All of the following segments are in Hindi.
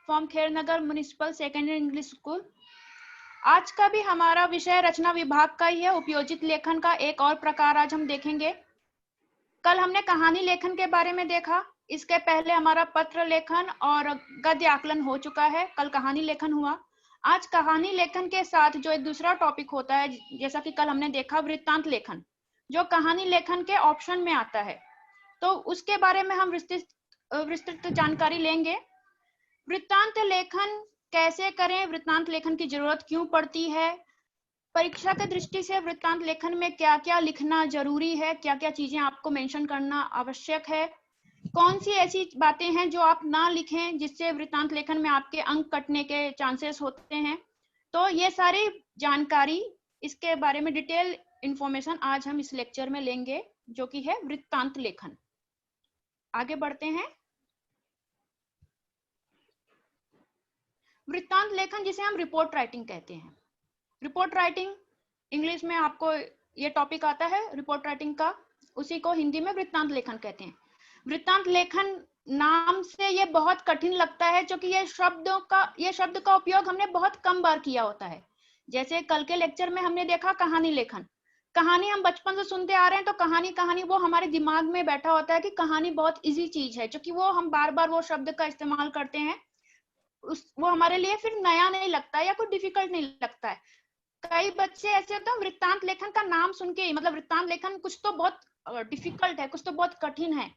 From Khernagar municipal secondary English school. आज का भी हमारा विषय रचना विभाग का ही है। उपयोजित लेखन का एक और प्रकार आज हम देखेंगे। कल हमने कहानी लेखन के बारे में देखा। इसके पहले हमारा पत्र लेखन और गद्य आकलन हो चुका है। कल कहानी लेखन हुआ। आज कहानी लेखन के साथ जो एक दूसरा टॉपिक होता है, जैसा कि कल हमने देखा, वृत्तांत लेखन, जो कहानी लेखन के ऑप्शन में आता है, तो उसके बारे में हम विस्तृत जानकारी लेंगे। वृत्तांत लेखन कैसे करें, वृत्तांत लेखन की जरूरत क्यों पड़ती है, परीक्षा की दृष्टि से वृत्तांत लेखन में क्या क्या लिखना जरूरी है, क्या क्या चीजें आपको मेंशन करना आवश्यक है, कौन सी ऐसी बातें हैं जो आप ना लिखें जिससे वृत्तांत लेखन में आपके अंक कटने के चांसेस होते हैं। तो ये सारी जानकारी, इसके बारे में डिटेल इंफॉर्मेशन आज हम इस लेक्चर में लेंगे, जो कि है वृत्तांत लेखन। आगे बढ़ते हैं। वृत्तांत लेखन जिसे हम रिपोर्ट राइटिंग कहते हैं। रिपोर्ट राइटिंग इंग्लिश में आपको ये टॉपिक आता है रिपोर्ट राइटिंग का, उसी को हिंदी में वृत्तांत लेखन कहते हैं। वृत्तांत लेखन नाम से ये बहुत कठिन लगता है, क्योंकि ये शब्द का उपयोग हमने बहुत कम बार किया होता है। जैसे कल के लेक्चर में हमने देखा कहानी लेखन। कहानी हम बचपन से सुनते आ रहे हैं, तो कहानी वो हमारे दिमाग में बैठा होता है कि कहानी बहुत इजी चीज है, क्योंकि वो हम बार बार वो शब्द का इस्तेमाल करते हैं। वो हमारे लिए फिर नया नहीं लगता है या कुछ डिफिकल्ट नहीं लगता है। कई बच्चे ऐसे होते हैं वृत्तांत लेखन का नाम सुन के ही, मतलब वृत्तांत लेखन कुछ तो बहुत डिफिकल्ट है, कुछ तो बहुत कठिन है,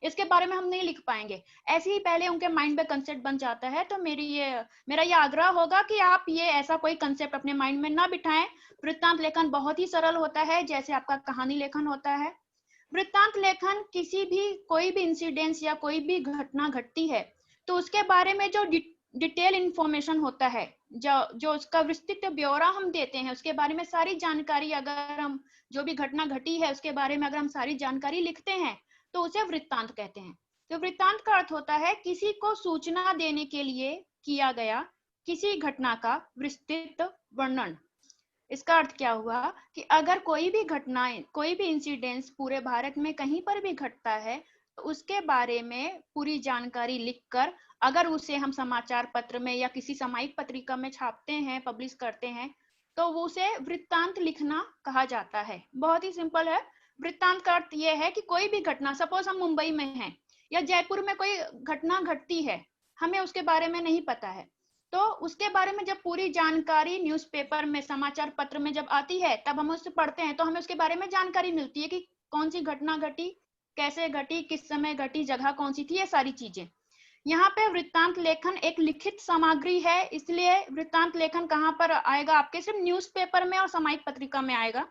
इसके बारे में हम नहीं लिख पाएंगे, ऐसे ही पहले उनके माइंड में कंसेप्ट बन जाता है। तो मेरा ये आग्रह होगा कि आप ये ऐसा कोई कंसेप्ट अपने माइंड में ना बिठाएं। वृत्तांत लेखन बहुत ही सरल होता है, जैसे आपका कहानी लेखन होता है। वृत्तांत लेखन कोई भी इंसिडेंस या कोई भी घटना घटती है, तो उसके बारे में जो डिटेल इंफॉर्मेशन होता है, जो उसका विस्तृत ब्यौरा हम देते हैं, उसके बारे में सारी जानकारी, अगर हम जो भी घटना घटी है उसके बारे में अगर हम सारी जानकारी लिखते हैं, तो उसे वृत्तांत कहते हैं। तो वृत्तांत का अर्थ होता है किसी को सूचना देने के लिए किया गया किसी घटना का विस्तृत वर्णन। इसका अर्थ क्या हुआ कि अगर कोई भी घटनाएं, कोई भी इंसिडेंस पूरे भारत में कहीं पर भी घटता है, तो उसके बारे में पूरी जानकारी लिखकर अगर उसे हम समाचार पत्र में या किसी सामयिक पत्रिका में छापते हैं, पब्लिश करते हैं, तो वो उसे वृत्तांत लिखना कहा जाता है। बहुत ही सिंपल है। वृत्तांत का अर्थ यह है कि कोई भी घटना, सपोज हम मुंबई में हैं या जयपुर में कोई घटना घटती है, हमें उसके बारे में नहीं पता है, तो उसके बारे में जब पूरी जानकारी न्यूज़पेपर में, समाचार पत्र में जब आती है, तब हम उसे पढ़ते हैं, तो हमें उसके बारे में जानकारी मिलती है कि कौन सी घटना घटी, कैसे घटी, किस समय घटी, जगह कौन सी थी, ये सारी चीजें। यहाँ पे वृत्तांत लेखन एक लिखित सामग्री है, इसलिए वृत्तांत लेखन कहाँ पर आएगा आपके, सिर्फ न्यूज़पेपर में और सामयिक पत्रिका में आएगा।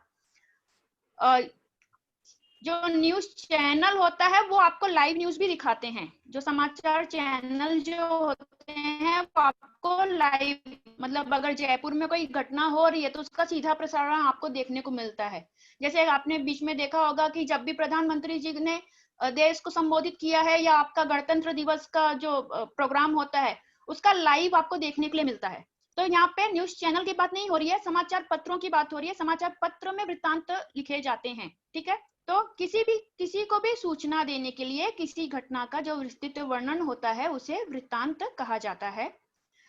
जो न्यूज चैनल होता है वो आपको लाइव न्यूज भी दिखाते हैं। जो समाचार चैनल जो होते हैं वो आपको लाइव, मतलब अगर जयपुर में कोई घटना हो रही है तो उसका सीधा प्रसारण आपको देखने को मिलता है। जैसे आपने बीच में देखा होगा कि जब भी प्रधानमंत्री जी ने देश को संबोधित किया है, या आपका गणतंत्र दिवस का जो प्रोग्राम होता है, उसका लाइव आपको देखने के लिए मिलता है। तो यहाँ पे न्यूज चैनल की बात नहीं हो रही है, समाचार पत्रों की बात हो रही है। समाचार पत्र में वृत्तांत लिखे जाते हैं, ठीक है। तो किसी को भी सूचना देने के लिए किसी घटना का जो विस्तृत वर्णन होता है उसे वृत्तांत कहा जाता है।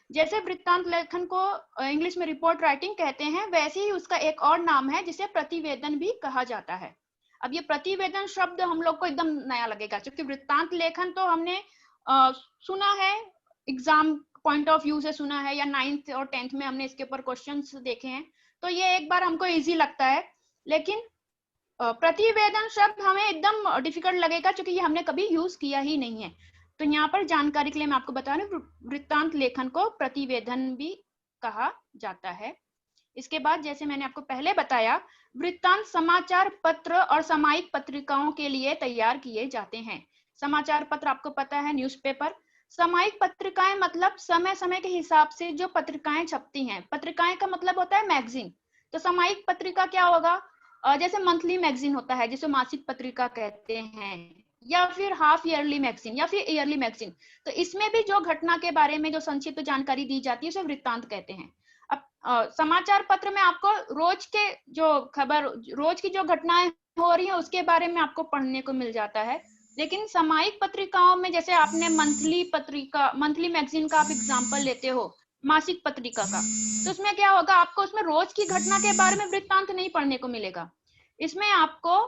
जैसे वृत्तांत लेखन को इंग्लिश में रिपोर्ट राइटिंग कहते हैं, वैसे ही उसका एक और नाम है जिसे प्रतिवेदन भी कहा जाता है। अब ये प्रतिवेदन शब्द हम लोग को एकदम नया लगेगा, क्योंकि वृत्तांत लेखन तो हमने सुना है, एग्जाम पॉइंट ऑफ व्यू से सुना है, या 9th और 10th में हमने इसके ऊपर क्वेश्चंस देखे हैं, तो ये एक बार हमको इजी लगता है। लेकिन प्रतिवेदन शब्द हमें एकदम डिफिकल्ट लगेगा, क्योंकि ये हमने कभी यूज किया ही नहीं है। तो यहाँ पर जानकारी के लिए मैं आपको बता रही हूँ, वृत्तांत लेखन को प्रतिवेदन भी कहा जाता है। इसके बाद जैसे मैंने आपको पहले बताया, वृत्तांत समाचार पत्र और सामयिक पत्रिकाओं के लिए तैयार किए जाते हैं। समाचार पत्र आपको पता है, न्यूज़पेपर। सामयिक पत्रिकाएं मतलब समय समय के हिसाब से जो पत्रिकाएं छपती हैं। पत्रिकाएं का मतलब होता है मैगजीन। तो सामयिक पत्रिका क्या होगा, जैसे मंथली मैगजीन होता है जिसे मासिक पत्रिका कहते हैं, या फिर हाफ ईयरली मैगजीन, या फिर ईयरली मैगजीन। तो इसमें भी जो घटना के बारे में जो संक्षिप्त जानकारी दी जाती है उसे वृत्तांत कहते हैं। अब समाचार पत्र में आपको रोज के जो खबर, रोज की जो घटनाएं हो रही है उसके बारे में आपको पढ़ने को मिल जाता है, लेकिन सामायिक पत्रिकाओं में जैसे आपने मंथली पत्रिका, मंथली मैगजीन का आप एग्जांपल लेते हो, मासिक पत्रिका का, तो उसमें क्या होगा, आपको उसमें रोज की घटना के बारे में वृत्तांत नहीं पढ़ने को मिलेगा। इसमें आपको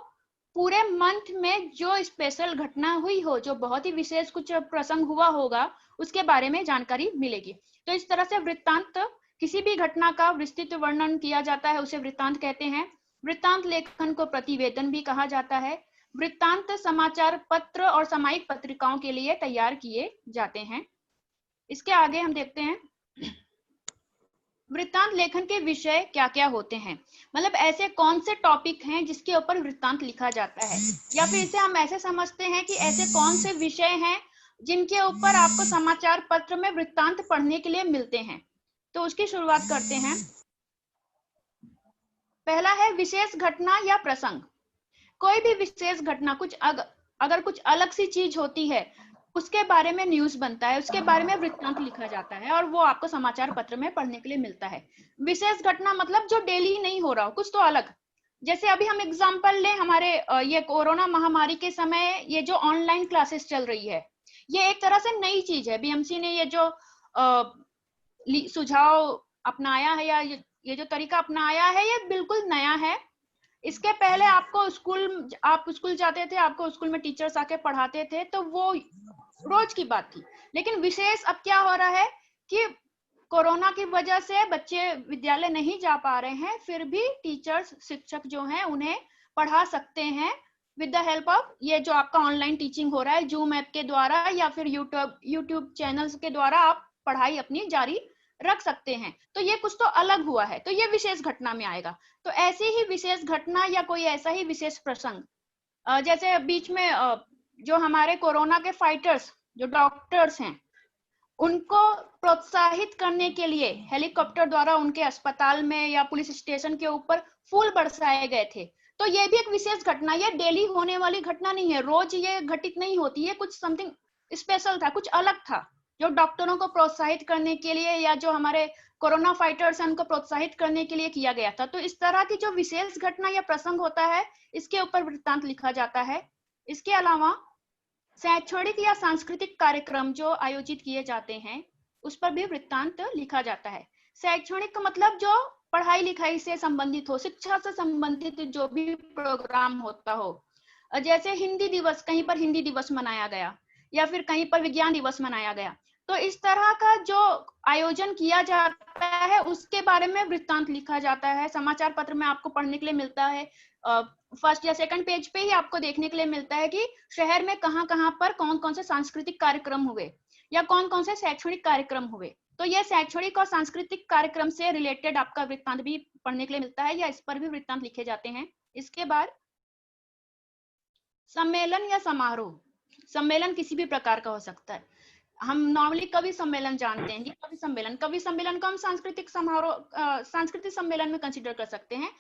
पूरे मंथ में जो स्पेशल घटना हुई हो, जो बहुत ही विशेष कुछ प्रसंग हुआ होगा, उसके बारे में जानकारी मिलेगी। तो इस तरह से वृत्तांत, किसी भी घटना का विस्तृत वर्णन किया जाता है, उसे वृत्तांत कहते हैं। वृत्तांत लेखन को प्रतिवेदन भी कहा जाता है। वृत्तांत समाचार पत्र और सामायिक पत्रिकाओं के लिए तैयार किए जाते हैं। इसके आगे हम देखते हैं वृत्तांत लेखन के विषय क्या क्या होते हैं, मतलब ऐसे कौन से टॉपिक हैं जिसके ऊपर वृत्तांत लिखा जाता है, या फिर इसे हम ऐसे समझते हैं कि ऐसे कौन से विषय हैं जिनके ऊपर आपको समाचार पत्र में वृत्तांत पढ़ने के लिए मिलते हैं। तो उसकी शुरुआत करते हैं। पहला है विशेष घटना या प्रसंग। कोई भी विशेष घटना, कुछ अगर कुछ अलग सी चीज होती है, उसके बारे में न्यूज बनता है, उसके बारे में वृत्तांत लिखा जाता है और वो आपको समाचार पत्र में पढ़ने के लिए मिलता है। विशेष घटना मतलब जो डेली नहीं हो रहा हो, कुछ तो अलग। जैसे अभी हम एग्जांपल लें, हमारे ये कोरोना महामारी के समय ये जो ऑनलाइन क्लासेस चल रही है, ये एक तरह से नई चीज है। बीएमसी ने ये जो सुझाव अपनाया है, या ये जो तरीका अपनाया है, ये बिल्कुल नया है। इसके पहले आपको आप स्कूल जाते थे, आपको स्कूल में टीचर्स आके पढ़ाते थे, तो वो रोज की बात थी। लेकिन विशेष अब क्या हो रहा है कि कोरोना की वजह से बच्चे विद्यालय नहीं जा पा रहे हैं, फिर भी टीचर्स, शिक्षक जो हैं, उन्हें पढ़ा सकते हैं विद द हेल्प ऑफ ये जो आपका ऑनलाइन टीचिंग हो रहा है, जूम ऐप के द्वारा या फिर यूट्यूब चैनल्स के द्वारा आप पढ़ाई अपनी जारी रख सकते हैं। तो ये कुछ तो अलग हुआ है, तो ये विशेष घटना में आएगा। तो ऐसी ही विशेष घटना या कोई ऐसा ही विशेष प्रसंग, जैसे बीच में जो हमारे कोरोना के फाइटर्स, जो डॉक्टर्स हैं, उनको प्रोत्साहित करने के लिए हेलीकॉप्टर द्वारा उनके अस्पताल में या पुलिस स्टेशन के ऊपर फूल बरसाए गए थे। तो ये भी एक विशेष घटना, ये डेली होने वाली घटना नहीं है, रोज ये घटित नहीं होती है, कुछ समथिंग स्पेशल था, कुछ अलग था, जो डॉक्टरों को प्रोत्साहित करने के लिए या जो हमारे कोरोना फाइटर्स हैं उनको प्रोत्साहित करने के लिए किया गया था। तो इस तरह की जो विशेष घटना या प्रसंग होता है, इसके ऊपर वृत्तांत लिखा जाता है। इसके अलावा शैक्षणिक या सांस्कृतिक कार्यक्रम जो आयोजित किए जाते हैं, उस पर भी वृत्तांत लिखा जाता है। शैक्षणिक का मतलब जो पढ़ाई लिखाई से संबंधित हो, शिक्षा से संबंधित जो भी प्रोग्राम होता हो, जैसे हिंदी दिवस, कहीं पर हिंदी दिवस मनाया गया या फिर कहीं पर विज्ञान दिवस मनाया गया, तो इस तरह का जो आयोजन किया जाता है उसके बारे में वृत्तांत लिखा जाता है। समाचार पत्र में आपको पढ़ने के लिए मिलता है, फर्स्ट या सेकंड पेज पे ही आपको देखने के लिए मिलता है कि शहर में कहाँ पर कौन कौन से सांस्कृतिक कार्यक्रम हुए या कौन कौन से शैक्षणिक कार्यक्रम हुए। तो ये शैक्षणिक और सांस्कृतिक कार्यक्रम से रिलेटेड आपका वृत्तांत भी पढ़ने के लिए मिलता है, या इस पर भी वृत्तांत लिखे जाते हैं। इसके बाद सम्मेलन या समारोह। सम्मेलन किसी भी प्रकार का हो सकता है। हम नॉर्मली कवि सम्मेलन जानते हैं कि कवि सम्मेलन को हम सांस्कृतिक समारोह, सांस्कृतिक सम्मेलन में कंसीडर कर सकते हैं।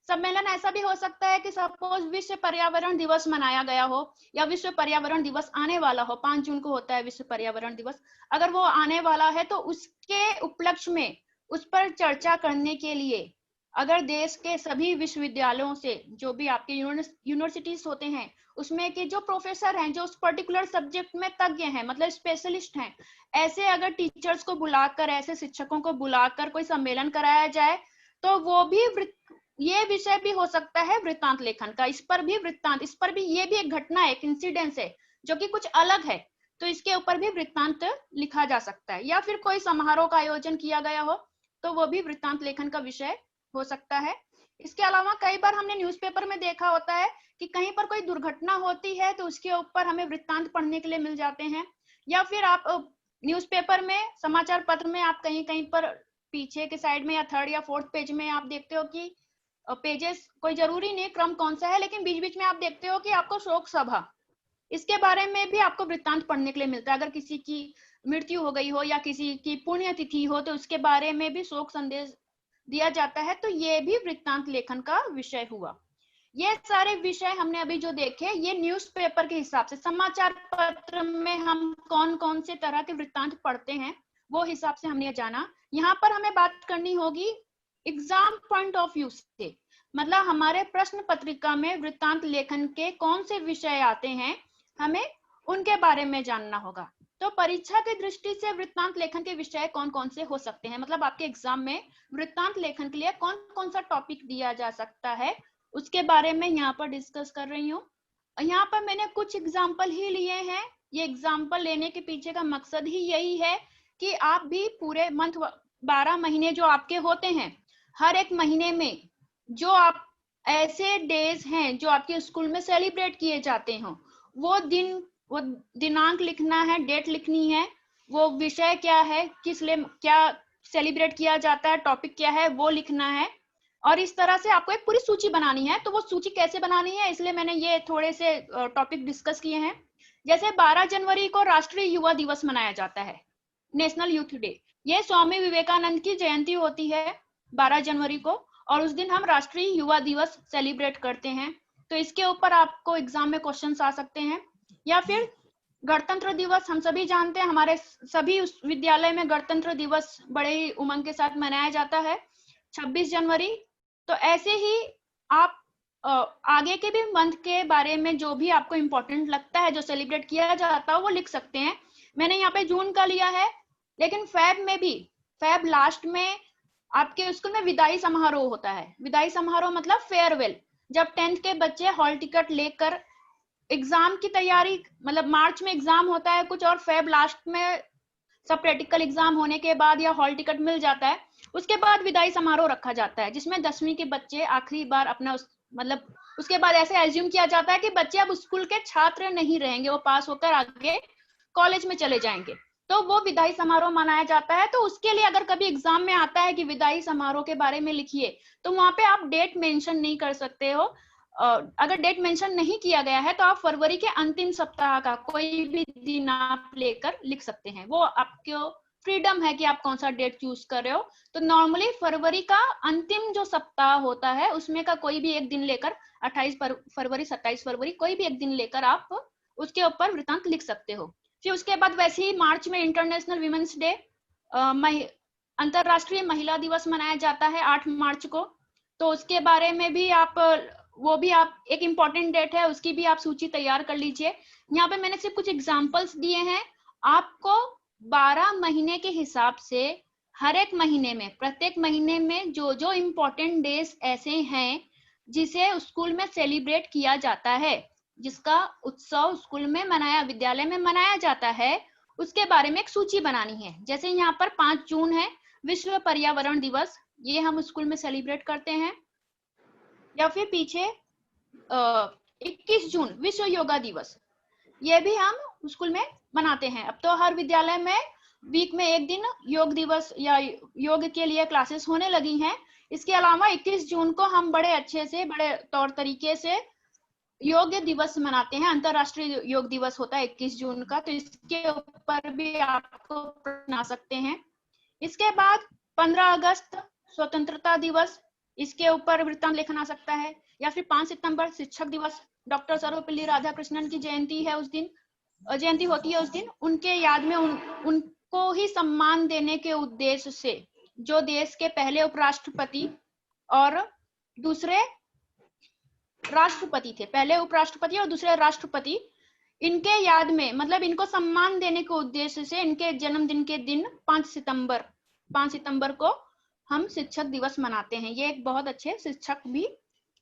सम्मेलन ऐसा भी हो सकता है कि सपोज विश्व पर्यावरण दिवस मनाया गया हो, या विश्व पर्यावरण दिवस आने वाला हो, 5 जून को होता है विश्व पर्यावरण दिवस, अगर वो आने वाला है तो उसके उपलक्ष्य में उस पर चर्चा करने के लिए अगर देश के सभी विश्वविद्यालयों से, जो भी आपके यूनिवर्सिटीज होते हैं, उसमें के जो प्रोफेसर हैं, जो उस पर्टिकुलर सब्जेक्ट में तज्ञ हैं, मतलब स्पेशलिस्ट हैं, ऐसे अगर टीचर्स को बुलाकर, ऐसे शिक्षकों को बुलाकर कोई सम्मेलन कराया जाए, तो वो भी ये विषय भी हो सकता है वृत्तांत लेखन का। इस पर भी वृत्तांत, इस पर भी ये भी एक घटना है, एक इंसिडेंस है जो कि कुछ अलग है, तो इसके ऊपर भी वृत्तांत लिखा जा सकता है। या फिर कोई समारोह का आयोजन किया गया हो तो वो भी वृत्तांत लेखन का विषय हो सकता है। इसके अलावा कई बार हमने न्यूज़पेपर में देखा होता है कि कहीं पर कोई दुर्घटना होती है तो उसके ऊपर हमें वृत्तांत पढ़ने के लिए मिल जाते हैं। या फिर आप न्यूज़पेपर में, समाचार पत्र में आप कहीं कहीं पर पीछे के साइड में या थर्ड या फोर्थ पेज में आप देखते हो कि पेजेस, कोई जरूरी नहीं क्रम कौन सा है, लेकिन बीच बीच में आप देखते हो कि आपको शोक सभा, इसके बारे में भी आपको वृत्तांत पढ़ने के लिए मिलता है। अगर किसी की मृत्यु हो गई हो या किसी की पुण्यतिथि हो तो उसके बारे में भी शोक संदेश दिया जाता है, तो ये भी वृत्तांत लेखन का विषय हुआ। ये सारे विषय हमने अभी जो देखे, ये न्यूज़पेपर के हिसाब से, समाचार पत्र में हम कौन कौन से तरह के वृत्तांत पढ़ते हैं वो हिसाब से हमने जाना। यहाँ पर हमें बात करनी होगी एग्जाम पॉइंट ऑफ व्यू से, मतलब हमारे प्रश्न पत्रिका में वृत्तांत लेखन के कौन से विषय आते हैं, हमें उनके बारे में जानना होगा। तो परीक्षा की दृष्टि से वृत्तांत लेखन के विषय कौन कौन से हो सकते हैं, मतलब आपके एग्जाम में वृत्तांत लेखन के लिए कौन कौन सा टॉपिक दिया जा सकता है, उसके बारे में यहाँ पर डिस्कस कर रही हूँ। यहाँ पर मैंने कुछ एग्जाम्पल ही लिए हैं। ये एग्जाम्पल लेने के पीछे का मकसद ही यही है कि आप भी पूरे मंथ 12 महीने जो आपके होते हैं, हर एक महीने में जो आप ऐसे डेज हैं जो आपके स्कूल में सेलिब्रेट किए जाते हो, वो दिनांक लिखना है, डेट लिखनी है, वो विषय क्या है, किस लिए क्या सेलिब्रेट किया जाता है, टॉपिक क्या है, वो लिखना है। और इस तरह से आपको एक पूरी सूची बनानी है। तो वो सूची कैसे बनानी है, इसलिए मैंने ये थोड़े से टॉपिक डिस्कस किए हैं। जैसे 12 जनवरी को राष्ट्रीय युवा दिवस मनाया जाता है, नेशनल यूथ डे। ये स्वामी विवेकानंद की जयंती होती है 12 जनवरी को, और उस दिन हम राष्ट्रीय युवा दिवस सेलिब्रेट करते हैं। तो इसके ऊपर आपको एग्जाम में क्वेश्चंस आ सकते हैं। या फिर गणतंत्र दिवस, हम सभी जानते हैं हमारे सभी विद्यालय में गणतंत्र दिवस बड़े ही उमंग के साथ मनाया जाता है, 26 जनवरी। तो ऐसे ही आप आगे के भी मंथ के बारे में जो भी आपको इम्पोर्टेंट लगता है, जो सेलिब्रेट किया जाता है, वो लिख सकते हैं। मैंने यहाँ पे जून का लिया है, लेकिन फेब में भी, फेब लास्ट में आपके स्कूल में विदाई समारोह होता है। विदाई समारोह मतलब फेयरवेल, जब 10th के बच्चे हॉल टिकट लेकर एग्जाम की तैयारी, मतलब मार्च में एग्जाम होता है कुछ, और फेब लास्ट में सब प्रैक्टिकल एग्जाम होने के बाद या हॉल टिकट मिल जाता है, उसके बाद विदाई समारोह रखा जाता है, जिसमें 10वीं के बच्चे आखिरी बार अपना मतलब उसके बाद ऐसे एज्यूम किया जाता है कि बच्चे अब स्कूल के छात्र नहीं रहेंगे, वो पास होकर आगे कॉलेज में चले जाएंगे, तो वो विदाई समारोह मनाया जाता है। तो उसके लिए अगर कभी एग्जाम में आता है कि विदाई समारोह के बारे में लिखिए, तो वहां पे आप डेट मेंशन नहीं कर सकते हो। अगर डेट मेंशन नहीं किया गया है तो आप फरवरी के अंतिम सप्ताह का कोई भी दिन आप लेकर लिख सकते हैं, वो आपको फ्रीडम है कि आप कौन सा डेट चूज कर रहे हो। तो नॉर्मली फरवरी का अंतिम जो सप्ताह होता है उसमें का कोई भी एक दिन लेकर 28 फरवरी 27 फरवरी कोई भी एक दिन लेकर आप उसके ऊपर वृत्तांत लिख सकते हो। फिर उसके बाद वैसे ही मार्च में इंटरनेशनल वीमेंस डे, अंतरराष्ट्रीय महिला दिवस मनाया जाता है 8 मार्च को। तो उसके बारे में भी आप, वो भी आप एक इम्पॉर्टेंट डेट है, उसकी भी आप सूची तैयार कर लीजिए। यहाँ पे मैंने सिर्फ कुछ एग्जांपल्स दिए हैं। आपको 12 महीने के हिसाब से हर एक महीने में, प्रत्येक महीने में जो जो इम्पोर्टेंट डेज ऐसे हैं जिसे स्कूल में सेलिब्रेट किया जाता है, जिसका उत्सव स्कूल में मनाया, विद्यालय में मनाया जाता है, उसके बारे में एक सूची बनानी है। जैसे यहाँ पर 5 जून है विश्व पर्यावरण दिवस, ये हम स्कूल में सेलिब्रेट करते हैं। या फिर पीछे 21 जून विश्व योगा दिवस, ये भी हम स्कूल में मनाते हैं। अब तो हर विद्यालय में वीक में एक दिन योग दिवस या योग के लिए क्लासेस होने लगी हैं। इसके अलावा 21 जून को हम बड़े अच्छे से, बड़े तौर तरीके से योग दिवस मनाते हैं। अंतरराष्ट्रीय योग दिवस होता है 21 जून का, तो इसके ऊपर भी आपको प्रश्न आ सकते हैं। इसके बाद 15 अगस्त स्वतंत्रता दिवस, इसके ऊपर वृत्तांत लेखन आ सकता है। या फिर 5 सितंबर शिक्षक दिवस, डॉक्टर सर्वपल्ली राधाकृष्णन की जयंती है, उस दिन जयंती होती है, उस दिन उनके याद में उनको ही सम्मान देने के उद्देश्य से जो देश के पहले उपराष्ट्रपति और दूसरे राष्ट्रपति थे, पहले उपराष्ट्रपति और दूसरे राष्ट्रपति, इनके याद में, मतलब इनको सम्मान देने के उद्देश्य से इनके जन्मदिन के दिन 5 सितंबर को हम शिक्षक दिवस मनाते हैं। ये एक बहुत अच्छे शिक्षक भी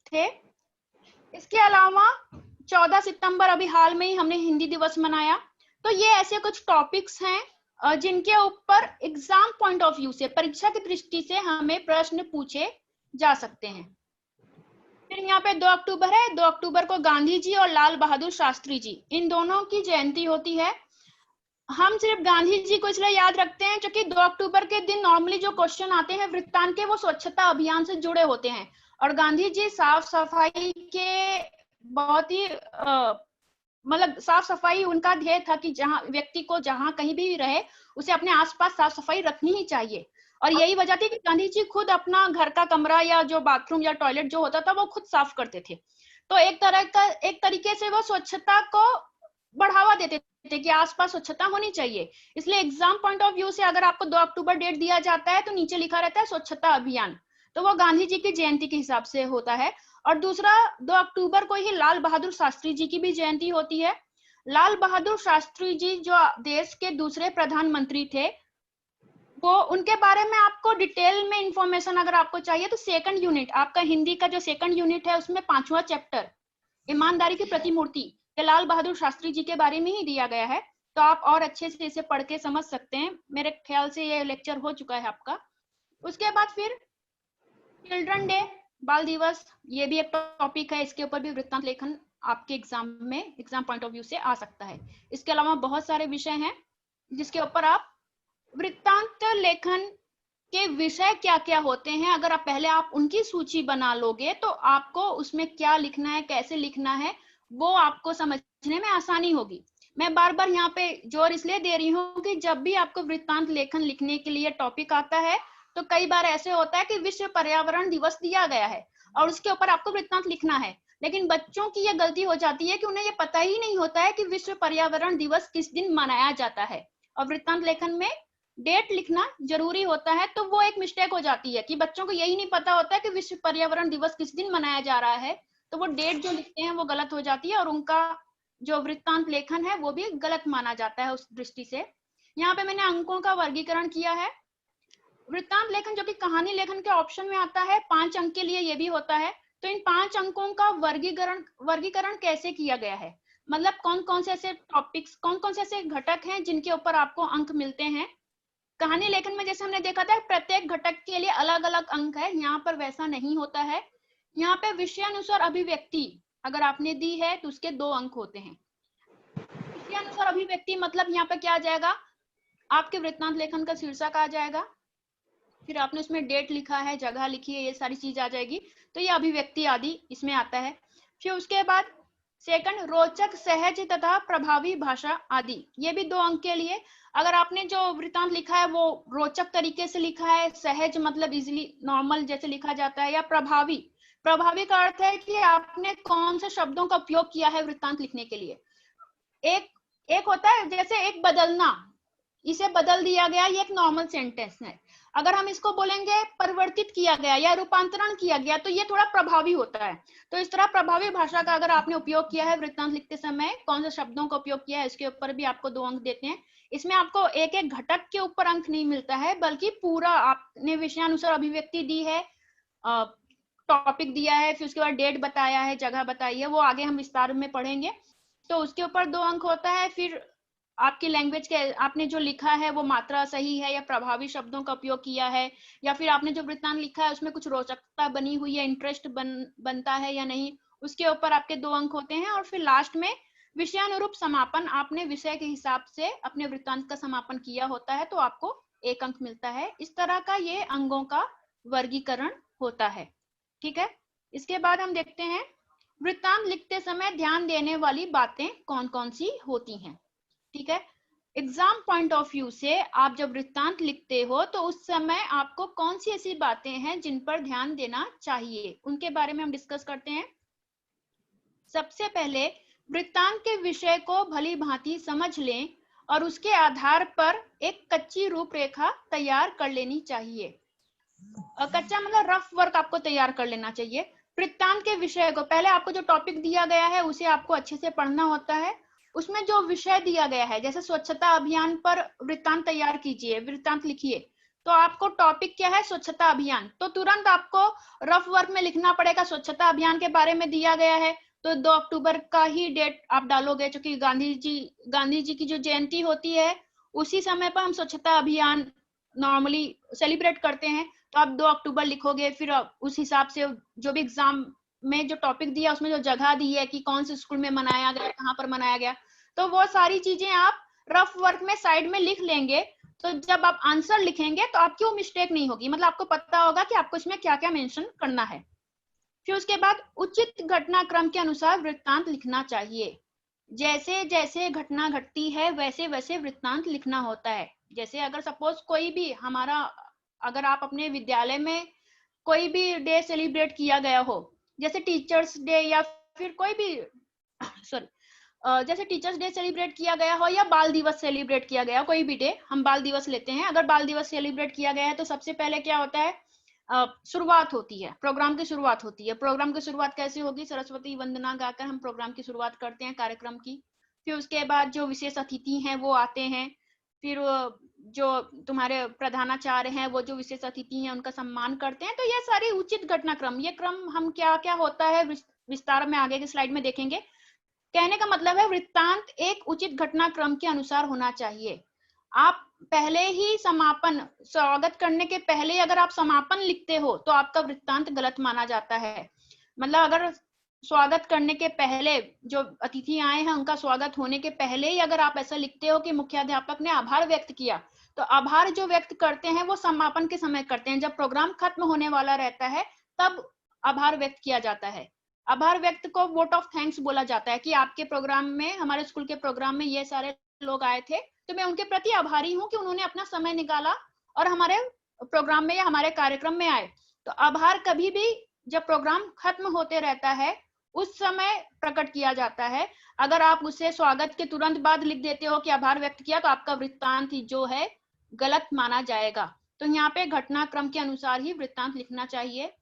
थे। इसके अलावा 14 सितंबर अभी हाल में ही हमने हिंदी दिवस मनाया। तो ये ऐसे कुछ टॉपिक्स हैं जिनके ऊपर एग्जाम पॉइंट ऑफ व्यू से, परीक्षा की दृष्टि से हमें प्रश्न पूछे जा सकते हैं। फिर यहाँ पे 2 अक्टूबर है, 2 अक्टूबर को गांधी जी और लाल बहादुर शास्त्री जी, इन दोनों की जयंती होती है। हम सिर्फ गांधी जी को इसलिए याद रखते हैं क्योंकि 2 अक्टूबर के दिन नॉर्मली जो क्वेश्चन आते हैं वृत्तांत के, वो स्वच्छता अभियान से जुड़े होते हैं। और गांधी जी साफ सफाई के बहुत ही मतलब साफ सफाई उनका ध्येय था कि जहां व्यक्ति को जहां कहीं भी रहे उसे अपने आसपास साफ सफाई रखनी ही चाहिए। और यही वजह थी कि गांधी जी खुद अपना घर का कमरा या जो बाथरूम या टॉयलेट जो होता था वो खुद साफ करते थे। तो एक तरीके से वो स्वच्छता को बढ़ावा देते थे कि आसपास स्वच्छता होनी चाहिए। इसलिए एग्जाम पॉइंट ऑफ व्यू से अगर आपको 2 अक्टूबर डेट दिया जाता है तो नीचे लिखा रहता है स्वच्छता अभियान, तो वो गांधी जी की जयंती के हिसाब से होता है। और दूसरा 2 अक्टूबर को ही लाल बहादुर शास्त्री जी की भी जयंती होती है। लाल बहादुर शास्त्री जी जो देश के दूसरे प्रधानमंत्री थे, वो उनके बारे में आपको डिटेल में इंफॉर्मेशन अगर आपको चाहिए तो सेकंड यूनिट, आपका हिंदी का जो सेकंड यूनिट है उसमें 5वां चैप्टर ईमानदारी की प्रतिमूर्ति के लाल बहादुर शास्त्री जी के बारे में ही दिया गया है। तो आप और अच्छे से इसे पढ़ के समझ सकते हैं। मेरे ख्याल से ये लेक्चर हो चुका है आपका। उसके बाद फिर चिल्ड्रन डे, बाल दिवस, ये भी एक टॉपिक है। इसके ऊपर भी वृत्तांत लेखन आपके एग्जाम में एग्जाम पॉइंट ऑफ व्यू से आ सकता है। इसके अलावा बहुत सारे विषय हैं जिसके ऊपर आप वृत्तांत लेखन के विषय क्या क्या होते हैं, अगर आप पहले आप उनकी सूची बना लोगे तो आपको उसमें क्या लिखना है, कैसे लिखना है, वो आपको समझने में आसानी होगी। मैं बार बार यहाँ पे जोर इसलिए दे रही हूँ कि जब भी आपको वृत्तांत लेखन लिखने के लिए टॉपिक आता है तो कई बार ऐसे होता है कि विश्व पर्यावरण दिवस दिया गया है और उसके ऊपर आपको वृत्तांत लिखना है, लेकिन बच्चों की यह गलती हो जाती है कि उन्हें ये पता ही नहीं होता है कि विश्व पर्यावरण दिवस किस दिन मनाया जाता है। और वृत्तांत लेखन में डेट लिखना जरूरी होता है, तो वो एक मिस्टेक हो जाती है कि बच्चों को यही नहीं पता होता है कि विश्व पर्यावरण दिवस किस दिन मनाया जा रहा है, तो वो डेट जो लिखते हैं वो गलत हो जाती है और उनका जो वृत्तांत लेखन है वो भी गलत माना जाता है उस दृष्टि से। यहाँ पे मैंने अंकों का वर्गीकरण किया है। वृत्तांत लेखन जो कि कहानी लेखन के ऑप्शन में आता है, 5 अंक के लिए ये भी होता है। तो इन 5 अंकों का वर्गीकरण कैसे किया गया है, मतलब कौन कौन से ऐसे टॉपिक्स, कौन कौन से ऐसे घटक हैं जिनके ऊपर आपको अंक मिलते हैं। कहानी लेखन में जैसे हमने देखा था प्रत्येक घटक के लिए अलग अलग अंक है, यहाँ पर वैसा नहीं होता है। यहाँ पे विषयानुसार अभिव्यक्ति अगर आपने दी है तो उसके 2 अंक होते हैं। विषयानुसार अभिव्यक्ति मतलब यहाँ पे क्या आ जाएगा, आपके वृत्तांत लेखन का शीर्षक आ जाएगा, फिर आपने उसमें डेट लिखा है, जगह लिखी है, ये सारी चीज आ जाएगी, तो ये अभिव्यक्ति आदि इसमें आता है। फिर उसके बाद सेकंड रोचक, सहज तथा प्रभावी भाषा आदि, ये भी 2 अंक के लिए। अगर आपने जो वृत्तांत लिखा है वो रोचक तरीके से लिखा है, सहज मतलब इजीली नॉर्मल जैसे लिखा जाता है, या प्रभावी, प्रभावी का अर्थ है कि आपने कौन से शब्दों का उपयोग किया है वृत्तांत लिखने के लिए। एक होता है जैसे एक बदलना, इसे बदल दिया गया, ये एक नॉर्मल सेंटेंस है। अगर हम इसको बोलेंगे परिवर्तित किया गया या रूपांतरण किया गया तो ये थोड़ा प्रभावी होता है। तो इस तरह प्रभावी भाषा का अगर आपने उपयोग किया है वृत्तांत लिखते समय, कौन से शब्दों का उपयोग किया है, इसके ऊपर भी आपको 2 अंक देते हैं। इसमें आपको एक एक घटक के ऊपर अंक नहीं मिलता है, बल्कि पूरा आपने विषयानुसार अभिव्यक्ति दी है, टॉपिक दिया है, फिर उसके बाद डेट बताया है, जगह बताई है, वो आगे हम विस्तार में पढ़ेंगे, तो उसके ऊपर 2 अंक होता है। फिर आपकी लैंग्वेज के आपने जो लिखा है वो मात्रा सही है या प्रभावी शब्दों का उपयोग किया है, या फिर आपने जो वृत्तांत लिखा है उसमें कुछ रोचकता बनी हुई है, इंटरेस्ट बनता है या नहीं, उसके ऊपर आपके 2 अंक होते हैं। और फिर लास्ट में विषयानुरूप समापन, आपने विषय के हिसाब से अपने वृत्तांत का समापन किया होता है तो आपको 1 अंक मिलता है। इस तरह का ये अंकों का वर्गीकरण होता है। ठीक है, इसके बाद हम देखते हैं वृत्तांत लिखते समय ध्यान देने वाली बातें कौन कौन सी होती हैं। ठीक है, एग्जाम पॉइंट ऑफ व्यू से आप जब वृत्तांत लिखते हो तो उस समय आपको कौन सी ऐसी बातें हैं जिन पर ध्यान देना चाहिए, उनके बारे में हम डिस्कस करते हैं। सबसे पहले वृत्तांत के विषय को भली भांति समझ लें और उसके आधार पर एक कच्ची रूपरेखा तैयार कर लेनी चाहिए। कच्चा मतलब रफ वर्क आपको तैयार कर लेना चाहिए। वृत्तांत के विषय को, पहले आपको जो टॉपिक दिया गया है उसे आपको अच्छे से पढ़ना होता है। उसमें जो विषय दिया गया है, जैसे स्वच्छता अभियान पर वृत्तांत तैयार कीजिए, वृत्तांत लिखिए, तो आपको टॉपिक क्या है, स्वच्छता अभियान, तो तुरंत आपको रफ वर्क में लिखना पड़ेगा स्वच्छता अभियान के बारे में दिया गया है, तो 2 अक्टूबर का ही डेट आप डालोगे, क्योंकि गांधी जी की जो जयंती होती है उसी समय पर हम स्वच्छता अभियान नॉर्मली सेलिब्रेट करते हैं, तो आप 2 अक्टूबर लिखोगे। फिर उस हिसाब से जो भी एग्जाम में जो टॉपिक दिया उसमें जो जगह दी है कि कौन से स्कूल में मनाया गया, कहाँ पर मनाया गया, तो वो सारी चीजें आप रफ वर्क में साइड में लिख लेंगे, तो जब आप आंसर लिखेंगे तो आपकी वो मिस्टेक नहीं होगी, मतलब आपको पता होगा कि आपको इसमें क्या क्या मेंशन करना है। फिर उसके बाद उचित घटनाक्रम के अनुसार वृत्तांत लिखना चाहिए, जैसे जैसे घटना घटती है वैसे वैसे वृत्तांत लिखना होता है। जैसे अगर सपोज कोई भी हमारा, अगर आप अपने विद्यालय में कोई भी डे सेलिब्रेट किया गया हो, जैसे टीचर्स डे या फिर कोई भी सॉरी जैसे टीचर्स डे सेलिब्रेट किया गया हो या बाल दिवस सेलिब्रेट किया गया, कोई भी डे, हम बाल दिवस लेते हैं, अगर बाल दिवस सेलिब्रेट किया गया है तो सबसे पहले क्या होता है, शुरुआत होती है, प्रोग्राम की शुरुआत होती है। प्रोग्राम की शुरुआत कैसे होगी, सरस्वती वंदना गाकर हम प्रोग्राम की शुरुआत करते हैं कार्यक्रम की। फिर उसके बाद जो विशेष अतिथि हैं वो आते हैं, फिर जो तुम्हारे प्रधानाचार्य हैं वो जो विशेष अतिथि हैं उनका सम्मान करते हैं। तो ये सारी उचित घटनाक्रम, ये क्रम हम क्या क्या होता है विस्तार में आगे की स्लाइड में देखेंगे। कहने का मतलब है वृत्तांत एक उचित घटनाक्रम के अनुसार होना चाहिए। आप पहले ही समापन, स्वागत करने के पहले अगर आप समापन लिखते हो तो आपका वृत्तांत गलत माना जाता है। मतलब अगर स्वागत करने के पहले जो अतिथि आए हैं उनका स्वागत होने के पहले ही अगर आप ऐसा लिखते हो कि मुख्याध्यापक ने आभार व्यक्त किया, तो आभार जो व्यक्त करते हैं वो समापन के समय करते हैं। जब प्रोग्राम खत्म होने वाला रहता है तब आभार व्यक्त किया जाता है। आभार व्यक्त को वोट ऑफ थैंक्स बोला जाता है कि आपके प्रोग्राम में, हमारे स्कूल के प्रोग्राम में ये सारे लोग आए थे, तो मैं उनके प्रति आभारी हूं कि उन्होंने अपना समय निकाला और हमारे प्रोग्राम में या हमारे कार्यक्रम में आए। तो आभार कभी भी जब प्रोग्राम खत्म होते रहता है उस समय प्रकट किया जाता है। अगर आप उसे स्वागत के तुरंत बाद लिख देते हो कि आभार व्यक्त किया, तो आपका वृत्तांत जो है गलत माना जाएगा। तो यहाँ पे घटनाक्रम के अनुसार ही वृत्तांत लिखना चाहिए।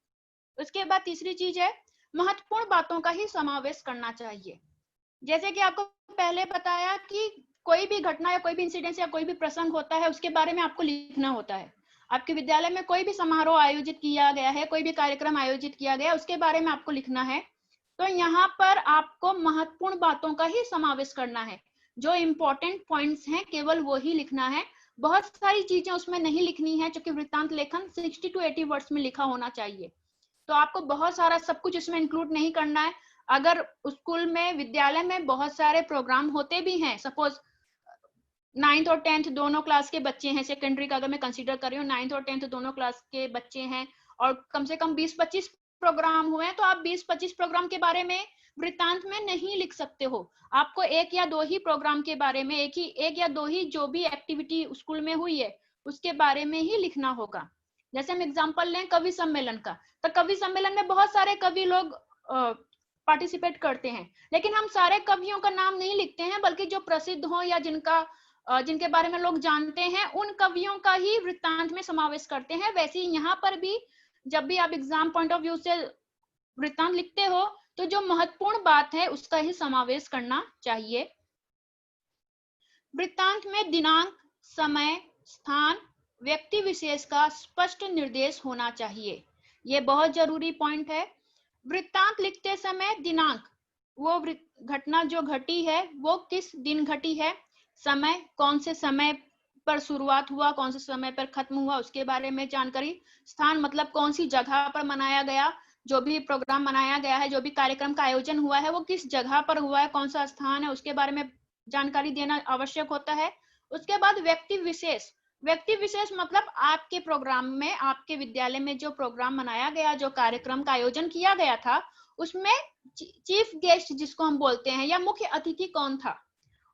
उसके बाद तीसरी चीज है, महत्वपूर्ण बातों का ही समावेश करना चाहिए। जैसे कि आपको पहले बताया कि कोई भी घटना या कोई भी इंसिडेंस या कोई भी प्रसंग होता है उसके बारे में आपको लिखना होता है। आपके विद्यालय में कोई भी समारोह आयोजित किया गया है, कोई भी कार्यक्रम आयोजित किया गया, उसके बारे में आपको लिखना है। तो यहाँ पर आपको महत्वपूर्ण बातों का ही समावेश करना है। जो इंपॉर्टेंट पॉइंट्स हैं केवल वो ही लिखना है। बहुत सारी चीजें उसमें नहीं लिखनी है, क्योंकि वृत्तांत लेखन 60 to 80 वर्ड्स में लिखा होना चाहिए। तो आपको बहुत सारा सब कुछ इसमें इंक्लूड नहीं करना है। अगर स्कूल में, विद्यालय में बहुत सारे प्रोग्राम होते भी हैं, सपोज 9th और 10th दोनों क्लास के बच्चे हैं, सेकेंडरी का अगर मैं कंसीडर कर रही हूँ, 9th और 10th दोनों क्लास के बच्चे हैं और कम से कम 20-25 प्रोग्राम हुए हैं, तो आप 20-25 प्रोग्राम के बारे में वृत्तांत में नहीं लिख सकते हो। आपको एक या दो ही प्रोग्राम के बारे में, एक या दो ही जो भी एक्टिविटी स्कूल में हुई है उसके बारे में ही लिखना होगा। जैसे हम एग्जाम्पल लें कवि सम्मेलन का, तो कवि सम्मेलन में बहुत सारे कवि लोग पार्टिसिपेट करते हैं, लेकिन हम सारे कवियों का नाम नहीं लिखते हैं, बल्कि जो प्रसिद्ध हो या जिनके बारे में लोग जानते हैं उन कवियों का ही वृत्तांत में समावेश करते हैं। वैसे ही यहाँ पर भी जब भी आप एग्जाम पॉइंट ऑफ व्यू से वृत्तांत लिखते हो तो जो महत्वपूर्ण बात है उसका ही समावेश करना चाहिए। वृत्तांत में दिनांक, समय, स्थान, व्यक्ति विशेष का स्पष्ट निर्देश होना चाहिए। ये बहुत जरूरी पॉइंट है। वृत्तांत लिखते समय दिनांक, वो घटना जो घटी है वो किस दिन घटी है, समय, कौन से समय पर शुरुआत हुआ, कौन से समय पर खत्म हुआ, उसके बारे में जानकारी। स्थान मतलब कौन सी जगह पर मनाया गया, जो भी प्रोग्राम मनाया गया है, जो भी कार्यक्रम का आयोजन हुआ है वो किस जगह पर हुआ है, कौन सा स्थान है, उसके बारे में जानकारी देना आवश्यक होता है। उसके बाद व्यक्ति विशेष, व्यक्ति विशेष मतलब आपके प्रोग्राम में, आपके विद्यालय में जो प्रोग्राम मनाया गया, जो कार्यक्रम का आयोजन किया गया था, उसमें चीफ गेस्ट जिसको हम बोलते हैं या मुख्य अतिथि कौन था,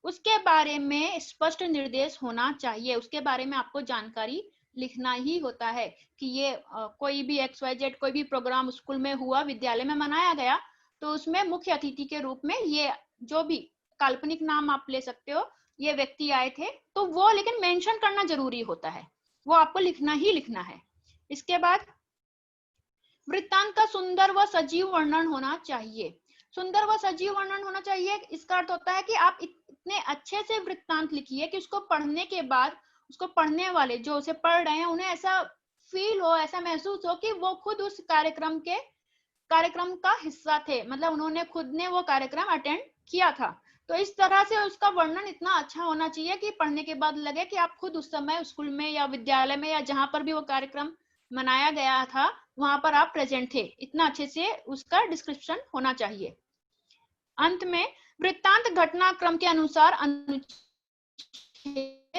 उसके बारे में स्पष्ट निर्देश होना चाहिए। उसके बारे में आपको जानकारी लिखना ही होता है कि ये कोई भी XYZ कोई भी प्रोग्राम स्कूल में हुआ, विद्यालय में मनाया गया, तो उसमें मुख्य अतिथि के रूप में ये जो भी काल्पनिक नाम आप ले सकते हो, ये व्यक्ति आए थे, तो वो लेकिन मेंशन करना जरूरी होता है, वो आपको लिखना ही लिखना है। इसके बाद वृत्तांत का सुंदर व सजीव वर्णन होना चाहिए। सुंदर व सजीव वर्णन होना चाहिए, इसका अर्थ होता है कि आप इतने अच्छे से वृत्तांत लिखिए कि उसको पढ़ने के बाद उसको पढ़ने वाले जो उसे पढ़ रहे हैं उन्हें ऐसा फील हो, ऐसा महसूस हो कि वो खुद उस कार्यक्रम का हिस्सा थे, मतलब उन्होंने खुद ने वो कार्यक्रम अटेंड किया था। तो इस तरह से उसका वर्णन इतना अच्छा होना चाहिए कि पढ़ने के बाद लगे कि आप खुद उस समय स्कूल में या विद्यालय में या जहां पर भी वो कार्यक्रम मनाया गया था वहां पर आप प्रेजेंट थे। इतना अच्छे से उसका डिस्क्रिप्शन होना चाहिए। अंत में वृत्तांत घटनाक्रम के अनुसार अनुच्छेद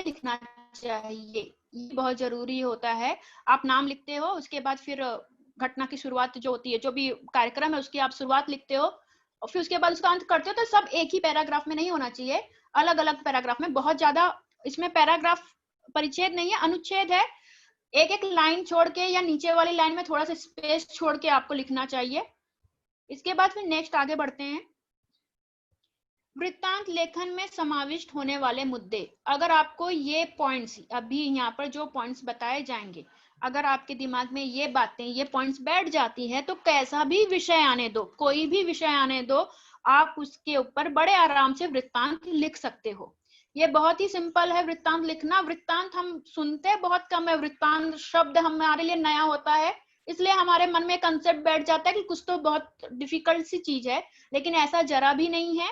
लिखना चाहिए, ये बहुत जरूरी होता है। आप नाम लिखते हो, उसके बाद फिर घटना की शुरुआत जो होती है, जो भी कार्यक्रम है उसकी आप शुरुआत लिखते हो और फिर उसके बाद उसका अंत करते हो, तो सब एक ही पैराग्राफ में नहीं होना चाहिए, अलग अलग पैराग्राफ में। बहुत ज्यादा इसमें पैराग्राफ परिच्छेद नहीं है, अनुच्छेद है। एक एक लाइन छोड़ के या नीचे वाली लाइन में थोड़ा सा स्पेस छोड़ के आपको लिखना चाहिए। इसके बाद फिर नेक्स्ट आगे बढ़ते हैं। वृत्तांत लेखन में समाविष्ट होने वाले मुद्दे, अगर आपको ये पॉइंट्स, अभी यहाँ पर जो पॉइंट्स बताए जाएंगे, अगर आपके दिमाग में ये बातें, ये पॉइंट्स बैठ जाती है तो कैसा भी विषय आने दो, कोई भी विषय आने दो, आप उसके ऊपर बड़े आराम से वृत्तांत लिख सकते हो। ये बहुत ही सिंपल है वृत्तांत लिखना। वृत्तांत हम सुनते बहुत कम है, वृत्तांत शब्द हमारे लिए नया होता है, इसलिए हमारे मन में कंसेप्ट बैठ जाता है कि कुछ तो बहुत डिफिकल्ट सी चीज है, लेकिन ऐसा जरा भी नहीं है।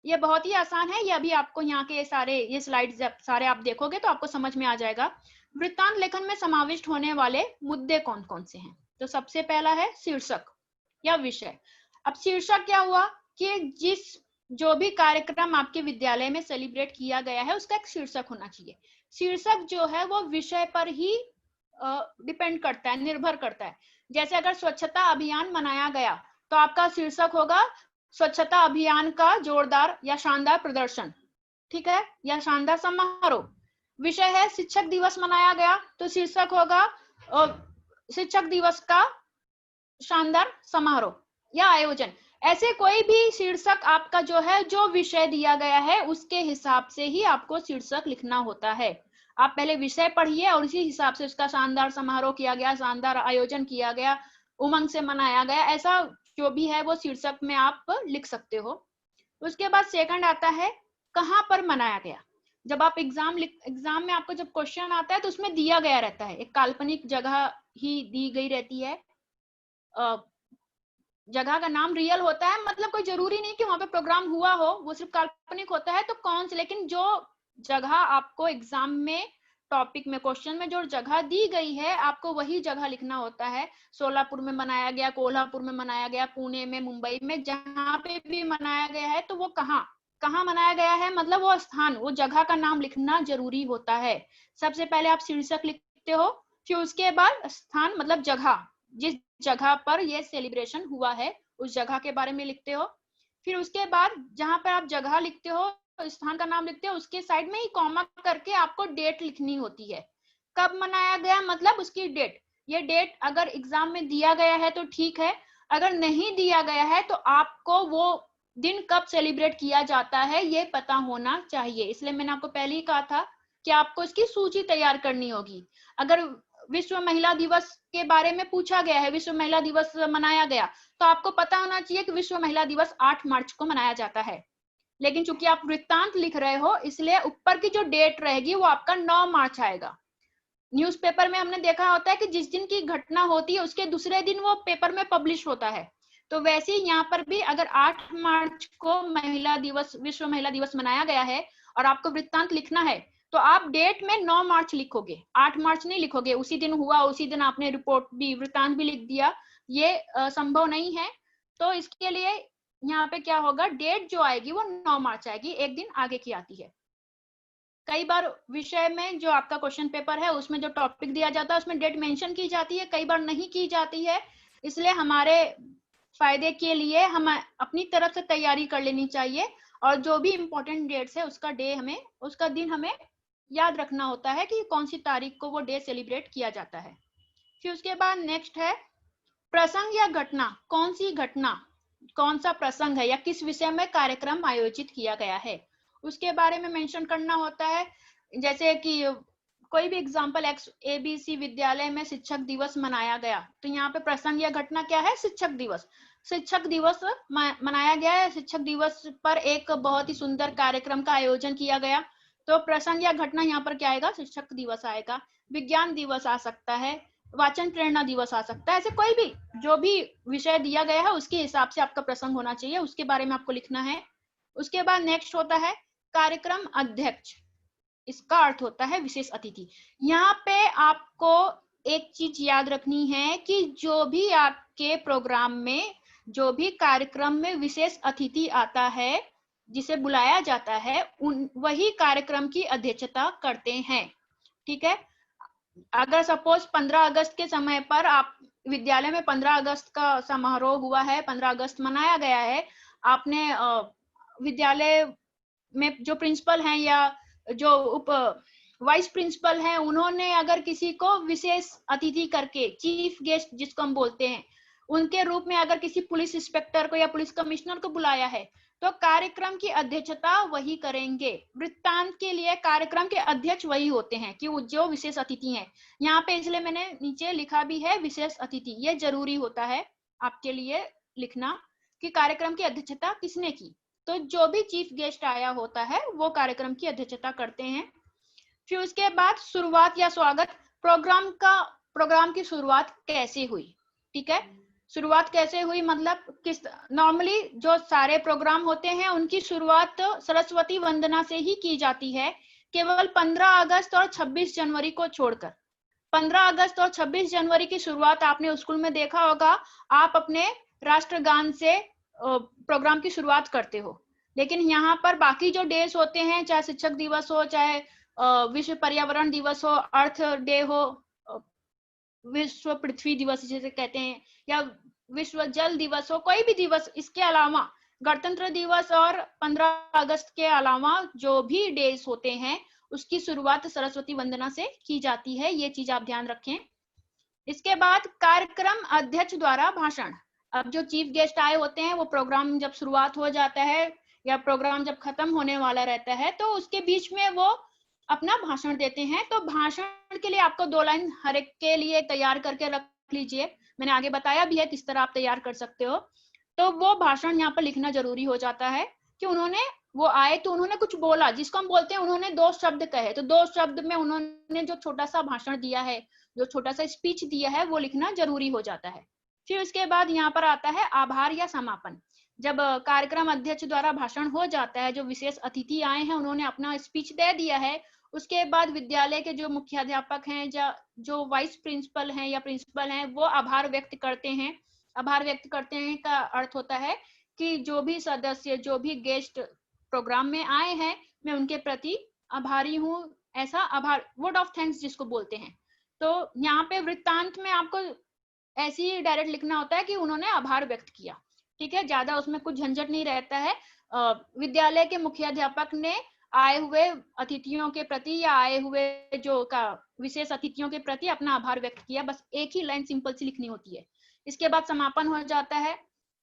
ये बहुत ही आसान है। ये अभी आपको यहाँ के ये स्लाइड्स सारे आप देखोगे तो आपको समझ में आ जाएगा। वृत्तांत लेखन में समाविष्ट होने वाले मुद्दे कौन कौन से हैं। तो सबसे पहला है शीर्षक या विषय। अब शीर्षक क्या हुआ कि जो भी कार्यक्रम आपके विद्यालय में सेलिब्रेट किया गया है उसका एक शीर्षक होना चाहिए। शीर्षक जो है वो विषय पर ही डिपेंड करता है, निर्भर करता है। जैसे अगर स्वच्छता अभियान मनाया गया तो आपका शीर्षक होगा स्वच्छता अभियान का जोरदार या शानदार प्रदर्शन, ठीक है, या शानदार समारोह। विषय है शिक्षक दिवस मनाया गया तो शीर्षक होगा शिक्षक दिवस का शानदार समारोह या आयोजन। ऐसे कोई भी शीर्षक आपका जो है, जो विषय दिया गया है उसके हिसाब से ही आपको शीर्षक लिखना होता है। आप पहले विषय पढ़िए और उसी हिसाब से उसका शानदार समारोह किया गया, शानदार आयोजन किया गया, उमंग से मनाया गया, ऐसा जो भी है वो शीर्षक में आप लिख सकते हो। उसके बाद सेकंड आता है कहाँ पर मनाया गया। जब आप एग्जाम में आपको जब क्वेश्चन आता है तो उसमें दिया गया रहता है, एक काल्पनिक जगह ही दी गई रहती है। जगह का नाम रियल होता है, मतलब कोई जरूरी नहीं कि वहां पे प्रोग्राम हुआ हो, वो सिर्फ काल्पनिक होता है। तो कौन से, लेकिन जो जगह आपको एग्जाम में टॉपिक में क्वेश्चन में जो जगह दी गई है आपको वही जगह लिखना होता है। सोलापुर में मनाया गया, कोल्हापुर में मनाया गया, पुणे में, मुंबई में, जहां पे भी मनाया गया है तो वो कहाँ मनाया गया है, मतलब वो स्थान, वो जगह का नाम लिखना जरूरी होता है। सबसे पहले आप शीर्षक लिखते हो, फिर उसके बाद स्थान मतलब जगह, जिस जगह पर ये सेलिब्रेशन हुआ है उस जगह के बारे में लिखते हो। फिर उसके बाद जहां पर आप जगह लिखते हो, स्थान का नाम लिखते हो, उसके साइड में ही कॉमा करके आपको डेट लिखनी होती है। कब मनाया गया मतलब उसकी डेट। ये डेट अगर एग्जाम में दिया गया है तो ठीक है, अगर नहीं दिया गया है तो आपको वो दिन कब सेलिब्रेट किया जाता है ये पता होना चाहिए। इसलिए मैंने आपको पहले ही कहा था कि आपको इसकी सूची तैयार करनी होगी। अगर विश्व महिला दिवस के बारे में पूछा गया है, विश्व महिला दिवस मनाया गया, तो आपको पता होना चाहिए कि विश्व महिला दिवस 8 मार्च को मनाया जाता है। लेकिन चूंकि आप वृत्तांत लिख रहे हो इसलिए ऊपर की जो डेट रहेगी वो आपका 9 मार्च आएगा। न्यूज़पेपर में हमने देखा होता है कि जिस दिन की घटना होती है उसके दूसरे दिन वो पेपर में पब्लिश होता है। तो वैसे ही यहाँ पर भी अगर 8 मार्च को महिला दिवस, विश्व महिला दिवस मनाया गया है और आपको वृत्तांत लिखना है तो आप डेट में 9 मार्च लिखोगे, 8 मार्च नहीं लिखोगे। उसी दिन हुआ उसी दिन आपने रिपोर्ट भी, वृत्तांत भी लिख दिया, ये संभव नहीं है। तो इसके लिए यहाँ पे क्या होगा, डेट जो आएगी वो 9 मार्च आएगी, एक दिन आगे की आती है। कई बार विषय में जो आपका क्वेश्चन पेपर है उसमें जो टॉपिक दिया जाता है उसमें डेट मेंशन की जाती है, कई बार नहीं की जाती है। इसलिए हमारे फायदे के लिए हम अपनी तरफ से तैयारी कर लेनी चाहिए और जो भी इम्पोर्टेंट डेट्स है उसका दिन हमें याद रखना होता है कि कौन सी तारीख को वो डे सेलिब्रेट किया जाता है। फिर उसके बाद नेक्स्ट है प्रसंग या घटना। कौन सी घटना, कौन सा प्रसंग है या किस विषय में कार्यक्रम आयोजित किया गया है उसके बारे में मेंशन करना होता है। जैसे कि कोई भी एग्जांपल, ABC विद्यालय में शिक्षक दिवस मनाया गया, तो यहाँ पे प्रसंग या घटना क्या है, शिक्षक दिवस। शिक्षक दिवस मनाया गया है, शिक्षक दिवस पर एक बहुत ही सुंदर कार्यक्रम का आयोजन किया गया, तो प्रसंग या घटना यहाँ पर क्या आएगा, शिक्षक दिवस आएगा। विज्ञान दिवस आ सकता है, वाचन प्रेरणा दिवस आ सकता है। ऐसे कोई भी जो भी विषय दिया गया है उसके हिसाब से आपका प्रसंग होना चाहिए, उसके बारे में आपको लिखना है। उसके बाद नेक्स्ट होता है कार्यक्रम अध्यक्ष। इसका अर्थ होता है विशेष अतिथि। यहाँ पे आपको एक चीज याद रखनी है कि जो भी आपके प्रोग्राम में, जो भी कार्यक्रम में विशेष अतिथि आता है, जिसे बुलाया जाता है, वही कार्यक्रम की अध्यक्षता करते हैं, ठीक है। अगर सपोज 15 अगस्त के समय पर आप विद्यालय में 15 अगस्त का समारोह हुआ है, 15 अगस्त मनाया गया है, आपने विद्यालय में जो प्रिंसिपल हैं या जो उप वाइस प्रिंसिपल हैं, उन्होंने अगर किसी को विशेष अतिथि करके, चीफ गेस्ट जिसको हम बोलते हैं, उनके रूप में अगर किसी पुलिस इंस्पेक्टर को या पुलिस कमिश्नर को बुलाया है तो कार्यक्रम की अध्यक्षता वही करेंगे। वृत्तांत के लिए कार्यक्रम के अध्यक्ष वही होते हैं कि जो विशेष अतिथि हैं। यहाँ पे इसलिए मैंने नीचे लिखा भी है विशेष अतिथि, ये जरूरी होता है आपके लिए लिखना। कि कार्यक्रम की अध्यक्षता किसने की। तो जो भी चीफ गेस्ट आया होता है वो कार्यक्रम की अध्यक्षता करते हैं। फिर उसके बाद शुरुआत या स्वागत, प्रोग्राम की शुरुआत कैसे हुई, ठीक है। शुरुआत कैसे हुई मतलब किस, नॉर्मली जो सारे प्रोग्राम होते हैं उनकी शुरुआत सरस्वती वंदना से ही की जाती है, केवल 15 अगस्त और 26 जनवरी को छोड़कर। 15 अगस्त और 26 जनवरी की शुरुआत आपने स्कूल में देखा होगा, आप अपने राष्ट्रगान से प्रोग्राम की शुरुआत करते हो। लेकिन यहाँ पर बाकी जो डेज होते हैं, चाहे शिक्षक दिवस हो, चाहे विश्व पर्यावरण दिवस हो, अर्थ डे हो, विश्व पृथ्वी दिवस जिसे कहते हैं, या विश्व जल दिवस हो, कोई भी दिवस, इसके अलावा गणतंत्र दिवस और 15 अगस्त के अलावा जो भी डेज होते हैं उसकी शुरुआत सरस्वती वंदना से की जाती है। ये चीज आप ध्यान रखें। इसके बाद कार्यक्रम अध्यक्ष द्वारा भाषण। अब जो चीफ गेस्ट आए होते हैं वो प्रोग्राम जब शुरुआत हो जाता है या प्रोग्राम जब खत्म होने वाला रहता है तो उसके बीच में वो अपना भाषण देते हैं। तो भाषण के लिए आपको 2 लाइन हर एक के लिए तैयार करके रख लीजिए, मैंने आगे बताया भी है किस तरह आप तैयार कर सकते हो। तो वो भाषण यहाँ पर लिखना जरूरी हो जाता है कि उन्होंने, वो आए तो उन्होंने कुछ बोला, जिसको हम बोलते हैं उन्होंने 2 शब्द कहे, तो 2 शब्द में उन्होंने जो छोटा सा भाषण दिया है, जो छोटा सा स्पीच दिया है, वो लिखना जरूरी हो जाता है। फिर उसके बाद यहाँ पर आता है आभार या समापन। जब कार्यक्रम अध्यक्ष द्वारा भाषण हो जाता है, जो विशेष अतिथि आए हैं उन्होंने अपना स्पीच दे दिया है, उसके बाद विद्यालय के जो मुख्याध्यापक हैं, जो वाइस प्रिंसिपल हैं या प्रिंसिपल हैं, वो आभार व्यक्त करते हैं। आभार व्यक्त करते हैं का अर्थ होता है कि जो भी सदस्य, जो भी गेस्ट प्रोग्राम में आए हैं, मैं उनके प्रति आभारी हूँ, ऐसा आभार, वर्ड ऑफ थैंक्स जिसको बोलते हैं। तो यहाँ पे वृत्तांत में आपको ऐसे ही डायरेक्ट लिखना होता है कि उन्होंने आभार व्यक्त किया, ठीक है, ज्यादा उसमें कुछ झंझट नहीं रहता है। विद्यालय के मुख्याध्यापक ने आए हुए अतिथियों के प्रति या आए हुए जो का विशेष अतिथियों के प्रति अपना आभार व्यक्त किया, बस एक ही लाइन सिंपल सी लिखनी होती है। इसके बाद समापन हो जाता है।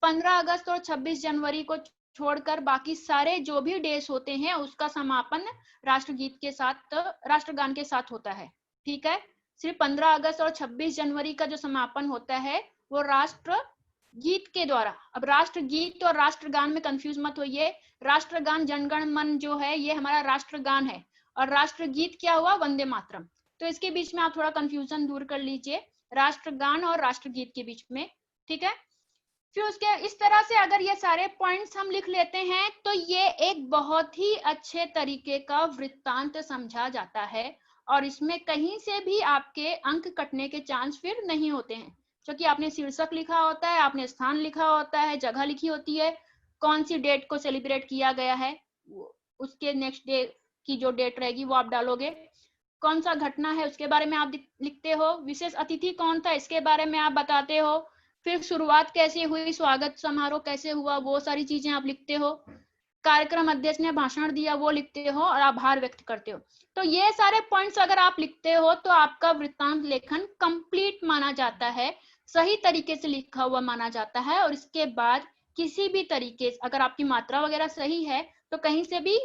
15 अगस्त और 26 जनवरी को छोड़कर बाकी सारे जो भी डेज होते हैं उसका समापन राष्ट्रगीत के साथ, राष्ट्रगान के साथ होता है, ठीक है। सिर्फ 15 अगस्त और 26 जनवरी का जो समापन होता है वो राष्ट्र गीत के द्वारा। अब राष्ट्रगीत और राष्ट्रगान में कंफ्यूज मत होइए, राष्ट्रगान जनगण मन जो है ये हमारा राष्ट्रगान है, और राष्ट्रगीत क्या हुआ, वंदे मातरम। तो इसके बीच में आप थोड़ा कंफ्यूजन दूर कर लीजिए, राष्ट्रगान और राष्ट्रगीत के बीच में, ठीक है। फिर उसके इस तरह से अगर ये सारे पॉइंट्स हम लिख लेते हैं तो ये एक बहुत ही अच्छे तरीके का वृत्तांत समझा जाता है, और इसमें कहीं से भी आपके अंक कटने के चांस फिर नहीं होते हैं, क्योंकि आपने शीर्षक लिखा होता है, आपने स्थान लिखा होता है, जगह लिखी होती है, कौन सी डेट को सेलिब्रेट किया गया है, उसके नेक्स्ट डे की जो डेट रहेगी वो आप डालोगे, कौन सा घटना है उसके बारे में आप लिखते हो, विशेष अतिथि कौन था इसके बारे में आप बताते हो, फिर शुरुआत कैसे हुई, स्वागत समारोह कैसे हुआ, वो सारी चीजें आप लिखते हो, कार्यक्रम अध्यक्ष ने भाषण दिया वो लिखते हो, और आभार व्यक्त करते हो। तो ये सारे पॉइंट्स अगर आप लिखते हो तो आपका वृत्तांत लेखन कंप्लीट माना जाता है, सही तरीके से लिखा हुआ माना जाता है। और इसके बाद किसी भी तरीके से अगर आपकी मात्रा वगैरह सही है तो कहीं से भी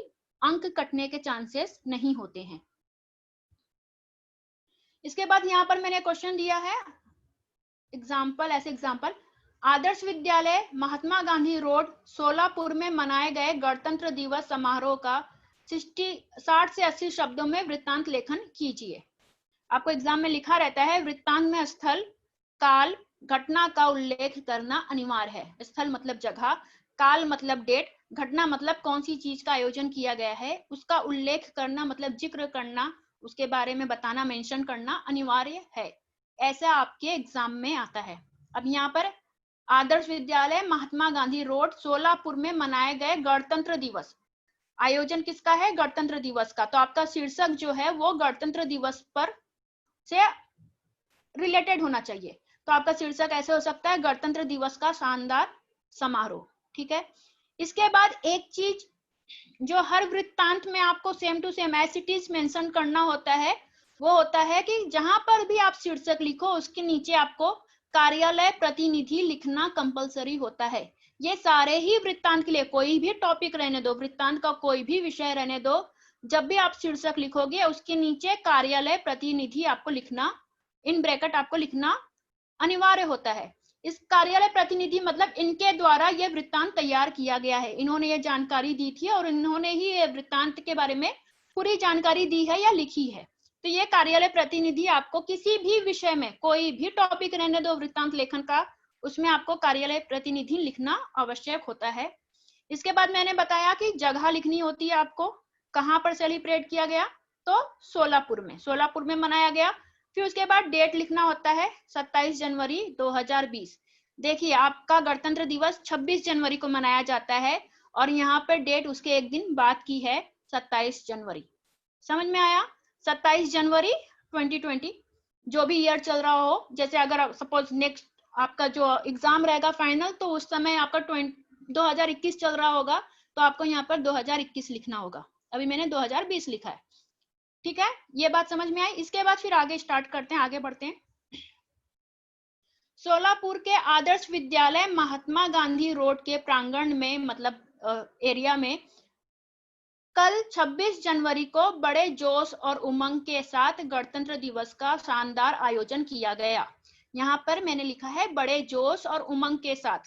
अंक कटने के चांसेस नहीं होते हैं। इसके बाद यहाँ पर मैंने क्वेश्चन दिया है एग्जाम्पल, ऐसे एग्जाम्पल, आदर्श विद्यालय महात्मा गांधी रोड सोलापुर में मनाए गए गणतंत्र दिवस समारोह का 60 से 80 शब्दों में वृत्तांत लेखन कीजिए। आपको एग्जाम में लिखा रहता है वृत्तांत में स्थल, काल, घटना का उल्लेख करना अनिवार्य है। स्थल मतलब जगह, काल मतलब डेट, घटना मतलब कौन सी चीज का आयोजन किया गया है, उसका उल्लेख करना मतलब जिक्र करना, उसके बारे में बताना, मेंशन करना अनिवार्य है। ऐसा आपके एग्जाम में आता है। अब यहाँ पर आदर्श विद्यालय महात्मा गांधी रोड सोलापुर में मनाए गए गणतंत्र दिवस, आयोजन किसका है, गणतंत्र दिवस का, तो आपका शीर्षक जो है वो गणतंत्र दिवस पर से रिलेटेड होना चाहिए। तो आपका शीर्षक ऐसे हो सकता है गणतंत्र दिवस का शानदार समारोह, ठीक है। इसके बाद एक चीज जो हर वृत्तांत में आपको same to same as it is mention करना होता है, वो होता है कि जहां पर भी आप शीर्षक लिखो उसके नीचे आपको कार्यालय प्रतिनिधि लिखना कंपलसरी होता है। ये सारे ही वृत्तांत के लिए, कोई भी टॉपिक रहने दो, वृत्तांत का कोई भी विषय रहने दो, जब भी आप शीर्षक लिखोगे उसके नीचे कार्यालय प्रतिनिधि आपको लिखना, इन ब्रैकेट आपको लिखना अनिवार्य होता है। इस कार्यालय प्रतिनिधि मतलब इनके द्वारा यह वृत्तांत तैयार किया गया है, इन्होंने ये जानकारी दी थी और इन्होंने ही ये वृत्तांत के बारे में पूरी जानकारी दी है या लिखी है। तो ये कार्यालय प्रतिनिधि आपको किसी भी विषय में, कोई भी टॉपिक रहने दो वृत्तांत लेखन का, उसमें आपको कार्यालय प्रतिनिधि लिखना आवश्यक होता है। इसके बाद मैंने बताया कि जगह लिखनी होती है आपको, कहाँ पर सेलिब्रेट किया गया, तो सोलापुर में मनाया गया। फिर उसके बाद डेट लिखना होता है 27 जनवरी 2020। देखिए आपका गणतंत्र दिवस 26 जनवरी को मनाया जाता है और यहाँ पर डेट उसके एक दिन बाद की है 27 जनवरी। समझ में आया? 27 जनवरी 2020 जो भी ईयर चल रहा हो, जैसे अगर सपोज नेक्स्ट आपका जो एग्जाम रहेगा फाइनल, तो उस समय आपका 2021 चल रहा होगा, तो आपको यहाँ पर 2021 लिखना होगा। अभी मैंने 2020 लिखा है, ठीक है? ये बात समझ में आई? इसके बाद फिर आगे स्टार्ट करते हैं, आगे बढ़ते हैं। सोलापुर के आदर्श विद्यालय महात्मा गांधी रोड के प्रांगण में, मतलब एरिया में, कल 26 जनवरी को बड़े जोश और उमंग के साथ गणतंत्र दिवस का शानदार आयोजन किया गया। यहाँ पर मैंने लिखा है बड़े जोश और उमंग के साथ,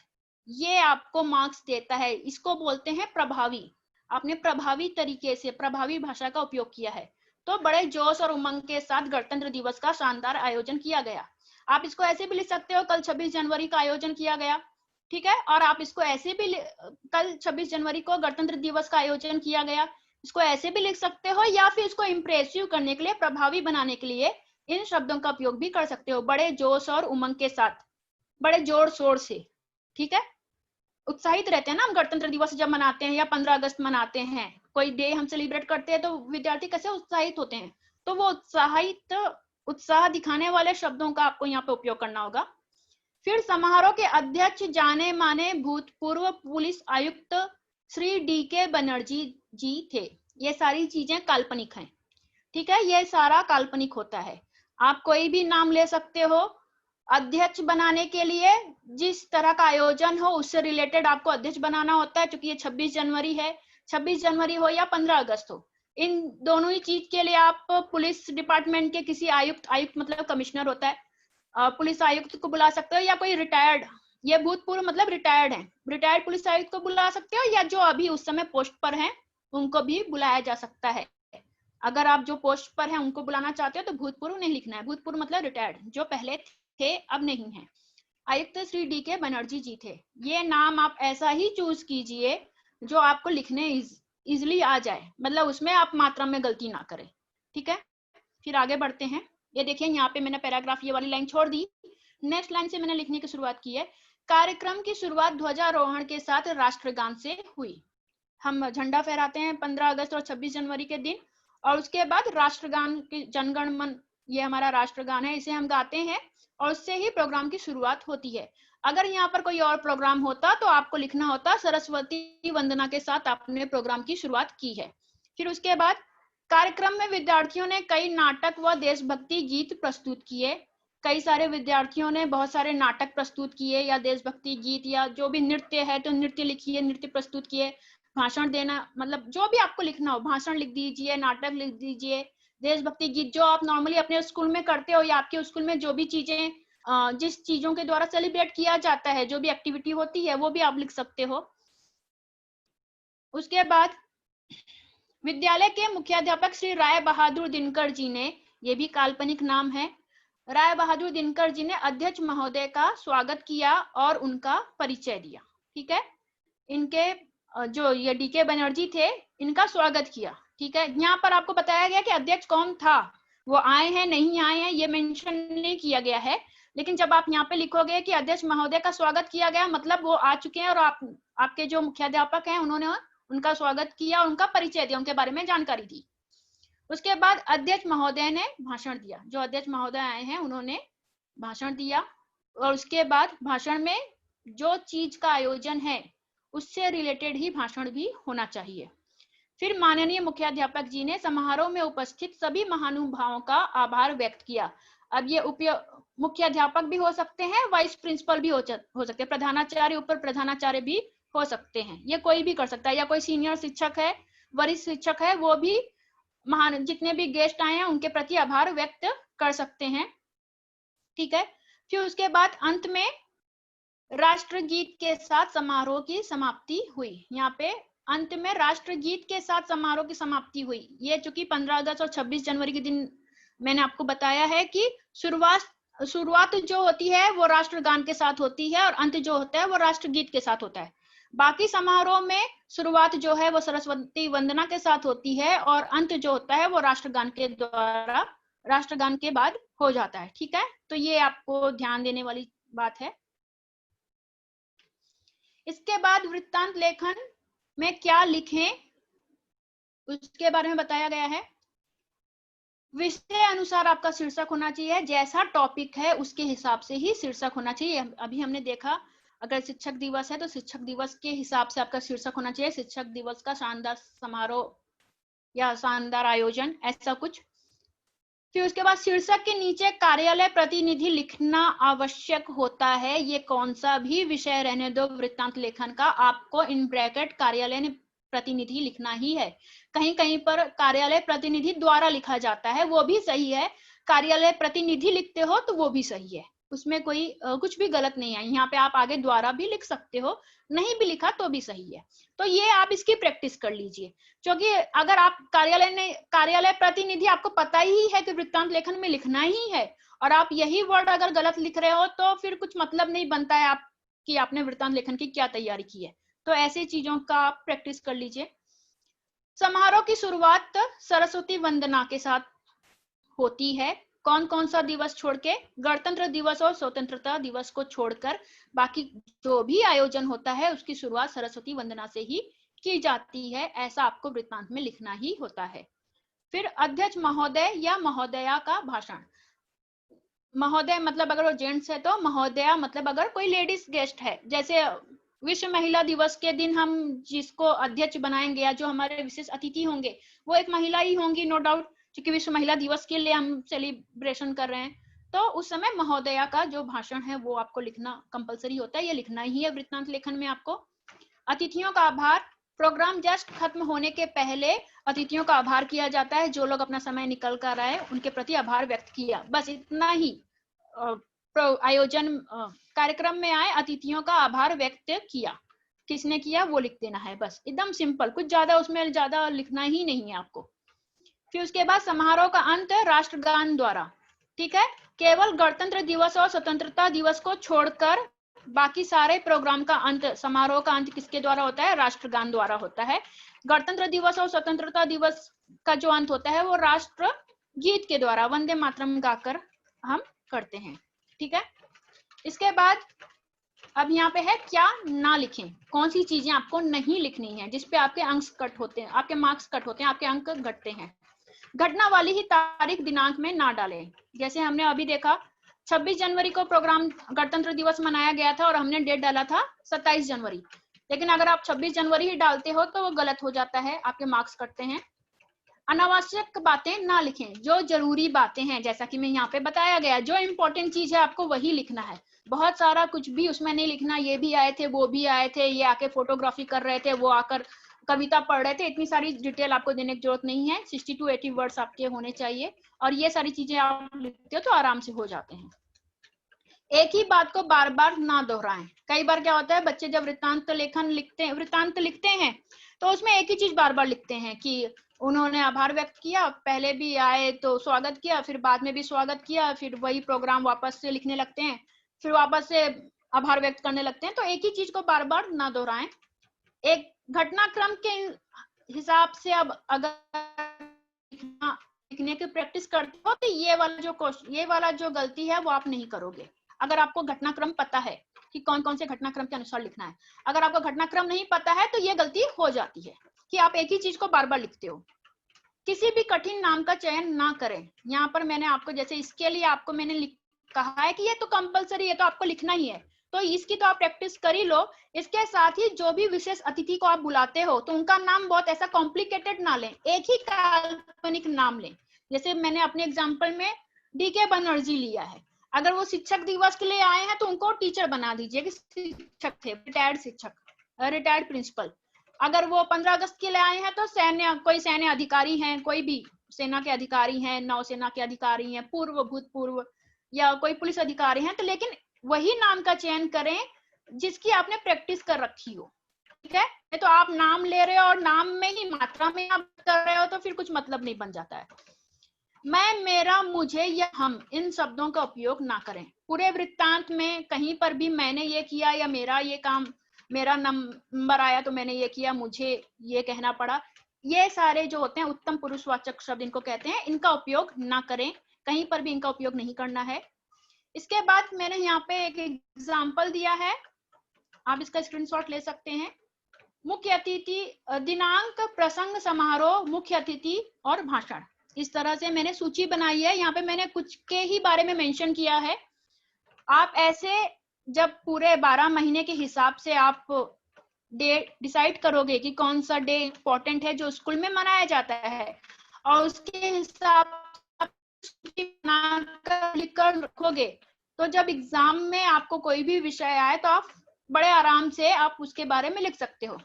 ये आपको मार्क्स देता है, इसको बोलते हैं प्रभावी। आपने प्रभावी तरीके से, प्रभावी भाषा का उपयोग किया है। तो बड़े जोश और उमंग के साथ गणतंत्र दिवस का शानदार आयोजन किया गया। आप इसको ऐसे भी लिख सकते हो, कल 26 जनवरी का आयोजन किया गया, ठीक है? और आप इसको ऐसे भी, कल 26 जनवरी को गणतंत्र दिवस का आयोजन किया गया, इसको ऐसे भी लिख सकते हो, या फिर इसको इंप्रेसिव करने के लिए, प्रभावी बनाने के लिए इन शब्दों का उपयोग भी कर सकते हो। बड़े जोश और उमंग के साथ, बड़े जोर शोर से, ठीक है? उत्साहित रहते हैं ना हम गणतंत्र दिवस जब मनाते हैं या 15 अगस्त मनाते हैं, कोई डे हम सेलिब्रेट करते हैं, तो विद्यार्थी कैसे उत्साहित होते हैं, तो वो उत्साह दिखाने वाले शब्दों का आपको यहाँ पे उपयोग करना होगा। फिर समारोह के अध्यक्ष जाने माने भूतपूर्व पुलिस आयुक्त श्री DK बनर्जी जी थे। ये सारी चीजें काल्पनिक हैं, ठीक है? ये सारा काल्पनिक होता है। आप कोई भी नाम ले सकते हो। अध्यक्ष बनाने के लिए जिस तरह का आयोजन हो उससे रिलेटेड आपको अध्यक्ष बनाना होता है, क्योंकि ये 26 जनवरी है, 26 जनवरी हो या 15 अगस्त हो, इन दोनों ही चीज के लिए आप पुलिस डिपार्टमेंट के किसी आयुक्त मतलब कमिश्नर होता है, पुलिस आयुक्त को बुला सकते हो, या कोई रिटायर्ड, ये भूतपूर्व मतलब रिटायर्ड है, रिटायर्ड पुलिस आयुक्त को बुला सकते हो, या जो अभी उस समय पोस्ट पर हैं उनको भी बुलाया जा सकता है। अगर आप जो पोस्ट पर हैं उनको बुलाना चाहते हो तो भूतपूर्व नहीं लिखना है, भूतपूर्व मतलब रिटायर्ड, जो पहले थे अब नहीं है। आयुक्त श्री DK बनर्जी जी थे। ये नाम आप ऐसा ही चूज कीजिए जो आपको लिखने इजिली आ जाए, मतलब उसमें आप मात्रा में गलती ना करें, ठीक है? फिर आगे बढ़ते हैं। ये देखिए यहाँ पे मैंने पैराग्राफ ये वाली लाइन छोड़ दी, नेक्स्ट लाइन से मैंने लिखने की शुरुआत की है। कार्यक्रम की शुरुआत ध्वजारोहण के साथ राष्ट्रगान से हुई। हम झंडा फहराते हैं 15 अगस्त और 26 जनवरी के दिन, और उसके बाद राष्ट्रगान की, जनगण मन, ये हमारा राष्ट्रगान है, इसे हम गाते हैं और उससे ही प्रोग्राम की शुरुआत होती है। अगर यहाँ पर कोई और प्रोग्राम होता तो आपको लिखना होता सरस्वती वंदना के साथ आपने प्रोग्राम की शुरुआत की है। फिर उसके बाद कार्यक्रम में विद्यार्थियों ने कई नाटक व देशभक्ति गीत प्रस्तुत किए। कई सारे विद्यार्थियों ने बहुत सारे नाटक प्रस्तुत किए या देशभक्ति गीत, या जो भी नृत्य है तो नृत्य लिखिए, नृत्य प्रस्तुत किए। भाषण देना, मतलब जो भी आपको लिखना हो, भाषण लिख दीजिए, नाटक लिख दीजिए, देशभक्ति गीत जो आप नॉर्मली अपने स्कूल में करते हो, या आपके स्कूल में जो भी चीजें, जिस चीजों के द्वारा सेलिब्रेट किया जाता है, जो भी एक्टिविटी होती है, वो भी आप लिख सकते हो। उसके बाद विद्यालय के मुख्याध्यापक श्री राय बहादुर दिनकर जी ने, ये भी काल्पनिक नाम है, राय बहादुर दिनकर जी ने अध्यक्ष महोदय का स्वागत किया और उनका परिचय दिया, ठीक है? इनके जो ये DK बनर्जी थे, इनका स्वागत किया, ठीक है? यहाँ पर आपको बताया गया कि अध्यक्ष कौन था, वो आए हैं नहीं आए हैं ये मेंशन नहीं किया गया है, लेकिन जब आप यहाँ पे लिखोगे कि अध्यक्ष महोदय का स्वागत किया गया, मतलब वो आ चुके हैं और आपके जो मुख्याध्यापक हैं उन्होंने उनका स्वागत किया, उनका परिचय दिया, उनके बारे में जानकारी दी। उसके बाद अध्यक्ष महोदय ने भाषण दिया, जो अध्यक्ष महोदय आए हैं उन्होंने भाषण दिया, और उसके बाद भाषण में जो चीज का आयोजन है उससे रिलेटेड ही भाषण भी होना चाहिए। फिर माननीय मुख्याध्यापक जी ने समारोह में उपस्थित सभी महानुभावों का आभार व्यक्त किया। अब ये मुख्याध्यापक भी हो सकते हैं, वाइस प्रिंसिपल भी हो सकते हैं, प्रधानाचार्य, उपर प्रधानाचार्य भी हो सकते हैं, ये कोई भी कर सकता है, या कोई सीनियर शिक्षक है, वरिष्ठ शिक्षक है, वो भी जितने भी गेस्ट आए हैं उनके प्रति आभार व्यक्त कर सकते हैं, ठीक है? फिर उसके बाद अंत में राष्ट्रगीत के साथ समारोह की समाप्ति हुई। यहाँ पे अंत में राष्ट्रगीत के साथ समारोह की समाप्ति हुई। ये चूंकि 15 अगस्त और 26 जनवरी के दिन मैंने आपको बताया है कि शुरुआत जो होती है वो राष्ट्रगान के साथ होती है और अंत जो होता है वो राष्ट्रगीत के साथ होता है। बाकी समारोह में शुरुआत जो है वो सरस्वती वंदना के साथ होती है और अंत जो होता है वो राष्ट्रगान के द्वारा, राष्ट्रगान के बाद हो जाता है। ठीक है, तो ये आपको ध्यान देने वाली बात है। इसके बाद वृत्तांत लेखन में क्या लिखें उसके बारे में बताया गया है। विषय अनुसार आपका शीर्षक होना चाहिए, जैसा टॉपिक है उसके हिसाब से ही शीर्षक होना चाहिए। अभी हमने देखा अगर शिक्षक दिवस है तो शिक्षक दिवस के हिसाब से आपका शीर्षक होना चाहिए, शिक्षक दिवस का शानदार समारोह या शानदार आयोजन, ऐसा कुछ। फिर उसके बाद शीर्षक के नीचे कार्यालय प्रतिनिधि लिखना आवश्यक होता है। ये कौन सा भी विषय रहने दो वृत्तांत लेखन का, आपको इन ब्रैकेट कार्यालय प्रतिनिधि लिखना ही है। कहीं कहीं पर कार्यालय प्रतिनिधि द्वारा लिखा जाता है, वो भी सही है। कार्यालय प्रतिनिधि लिखते हो तो वो भी सही है, उसमें कोई कुछ भी गलत नहीं है। यहाँ पे आप आगे द्वारा भी लिख सकते हो, नहीं भी लिखा तो भी सही है। तो ये आप इसकी प्रैक्टिस कर लीजिए, क्योंकि अगर आप कार्यालय प्रतिनिधि आपको पता ही है कि वृत्तांत लेखन में लिखना ही है और आप यही वर्ड अगर गलत लिख रहे हो तो फिर कुछ मतलब नहीं बनता है आप कि आपने वृत्तांत लेखन की क्या तैयारी की है। तो ऐसी चीजों का आप प्रैक्टिस कर लीजिए। समारोह की शुरुआत सरस्वती वंदना के साथ होती है। कौन कौन सा दिवस छोड़ के? गणतंत्र दिवस और स्वतंत्रता दिवस को छोड़कर बाकी जो भी आयोजन होता है उसकी शुरुआत सरस्वती वंदना से ही की जाती है। ऐसा आपको वृत्तांत में लिखना ही होता है। फिर अध्यक्ष महोदय या महोदया का भाषण। महोदय मतलब अगर वो जेंट्स है तो महोदया मतलब अगर कोई लेडीज गेस्ट है। जैसे विश्व महिला दिवस के दिन हम जिसको अध्यक्ष बनाएंगे या जो हमारे विशेष अतिथि होंगे वो एक महिला ही होंगी, नो डाउट, क्योंकि विश्व महिला दिवस के लिए हम सेलिब्रेशन कर रहे हैं। तो उस समय महोदया का जो भाषण है वो आपको लिखना कंपलसरी होता है, ये लिखना ही है वृत्तांत लेखन में आपको। अतिथियों का आभार। प्रोग्राम जस्ट खत्म होने के पहले अतिथियों का आभार किया जाता है। जो लोग अपना समय निकल कर आए उनके प्रति आभार व्यक्त किया, बस इतना ही। आयोजन कार्यक्रम में आए अतिथियों का आभार व्यक्त किया, किसने किया वो लिख देना है, बस एकदम सिंपल, कुछ ज्यादा उसमें ज्यादा लिखना ही नहीं है आपको। फिर उसके बाद समारोह का अंत राष्ट्रगान द्वारा। ठीक है, केवल गणतंत्र दिवस और स्वतंत्रता दिवस को छोड़कर बाकी सारे प्रोग्राम का अंत, समारोह का अंत किसके द्वारा होता है? राष्ट्रगान द्वारा होता है। गणतंत्र दिवस और स्वतंत्रता दिवस का जो अंत होता है वो राष्ट्र गीत के द्वारा वंदे मातरम गाकर हम करते हैं। ठीक है, इसके बाद अब यहाँ पे है क्या ना लिखें, कौन सी चीजें आपको नहीं लिखनी है जिसपे आपके अंक कट होते हैं, आपके मार्क्स कट होते हैं, आपके अंक घटते हैं। घटना वाली ही तारीख दिनांक में ना डालें। जैसे हमने अभी देखा 26 जनवरी को प्रोग्राम गणतंत्र दिवस मनाया गया था और हमने डेट डाला था 27 जनवरी, लेकिन अगर आप 26 जनवरी ही डालते हो तो वो गलत हो जाता है, आपके मार्क्स कटते हैं। अनावश्यक बातें ना लिखें, जो जरूरी बातें हैं जैसा कि मैं यहाँ पे बताया गया, जो इंपॉर्टेंट चीज है आपको वही लिखना है। बहुत सारा कुछ भी उसमें नहीं लिखना, ये भी आए थे वो भी आए थे, ये आके फोटोग्राफी कर रहे थे, वो आकर कविता पढ़ रहे थे, इतनी सारी डिटेल आपको देने की जरूरत नहीं है। 60 to 80 वर्ड्स आपके होने चाहिए और ये सारी चीजें आप लिखते हो तो आराम से हो जाते हैं। एक ही बात को बार बार ना दोहराएं। कई बार क्या होता है, बच्चे जब वृत्तांत लिखते हैं तो उसमें एक ही चीज बार बार लिखते हैं कि उन्होंने आभार व्यक्त किया, पहले भी आए तो स्वागत किया, फिर बाद में भी स्वागत किया, फिर वही प्रोग्राम वापस से लिखने लगते हैं, फिर वापस से आभार व्यक्त करने लगते हैं। तो एक ही चीज को बार बार ना दोहराएं। एक घटनाक्रम के हिसाब से अब अगर लिखने की प्रैक्टिस करते हो तो ये वाला जो गलती है वो आप नहीं करोगे। अगर आपको घटनाक्रम पता है कि कौन कौन से घटनाक्रम के अनुसार लिखना है, अगर आपको घटनाक्रम नहीं पता है तो ये गलती हो जाती है कि आप एक ही चीज को बार बार लिखते हो। किसी भी कठिन नाम का चयन ना करें। यहाँ पर मैंने आपको, जैसे इसके लिए आपको मैंने कहा है कि ये तो कंपलसरी है तो आपको लिखना ही है, तो इसकी तो आप प्रैक्टिस कर ही लो। इसके साथ ही जो भी विशेष अतिथि को आप बुलाते हो तो उनका नाम बहुत ऐसा कॉम्प्लिकेटेड ना लें, एक ही काल्पनिक नाम लें। जैसे मैंने अपने एग्जाम्पल में DK बनर्जी लिया है, अगर वो शिक्षक दिवस के लिए आए हैं तो उनको टीचर बना दीजिए कि शिक्षक थे, रिटायर्ड शिक्षक, रिटायर्ड प्रिंसिपल। अगर वो 15 अगस्त के लिए आए हैं तो कोई सैन्य अधिकारी हैं, कोई भी सेना के अधिकारी हैं, नौसेना के अधिकारी हैं, पूर्व भूतपूर्व, या कोई पुलिस अधिकारी हैं, तो लेकिन वही नाम का चयन करें जिसकी आपने प्रैक्टिस कर रखी हो, ठीक है। नहीं तो आप नाम ले रहे हो और नाम में ही मात्रा में आप कर रहे हो तो फिर कुछ मतलब नहीं बन जाता है। मैं, मेरा, मुझे या हम, इन शब्दों का उपयोग ना करें। पूरे वृत्तांत में कहीं पर भी मैंने ये किया या मेरा ये काम, मेरा नंबर आया तो मैंने ये किया, मुझे ये कहना पड़ा, ये सारे जो होते हैं उत्तम पुरुषवाचक शब्द इनको कहते हैं, इनका उपयोग ना करें, कहीं पर भी इनका उपयोग नहीं करना है। इसके बाद मैंने यहाँ पे एक एग्जाम्पल दिया है, आप इसका स्क्रीनशॉट ले सकते हैं। मुख्य अतिथि, दिनांक, प्रसंग, समारोह, मुख्य अतिथि और भाषण, इस तरह से मैंने सूची बनाई है। यहाँ पे मैंने कुछ के ही बारे में मेंशन किया है। आप ऐसे जब पूरे 12 महीने के हिसाब से आप डे डिसाइड करोगे कि कौन सा डे इंपॉर्टेंट है जो स्कूल में मनाया जाता है, और उसके हिसाब से लिख कर रखोगे, तो जब एग्जाम में आपको कोई भी विषय आए तो आप बड़े आराम से आप उसके बारे में लिख सकते हो।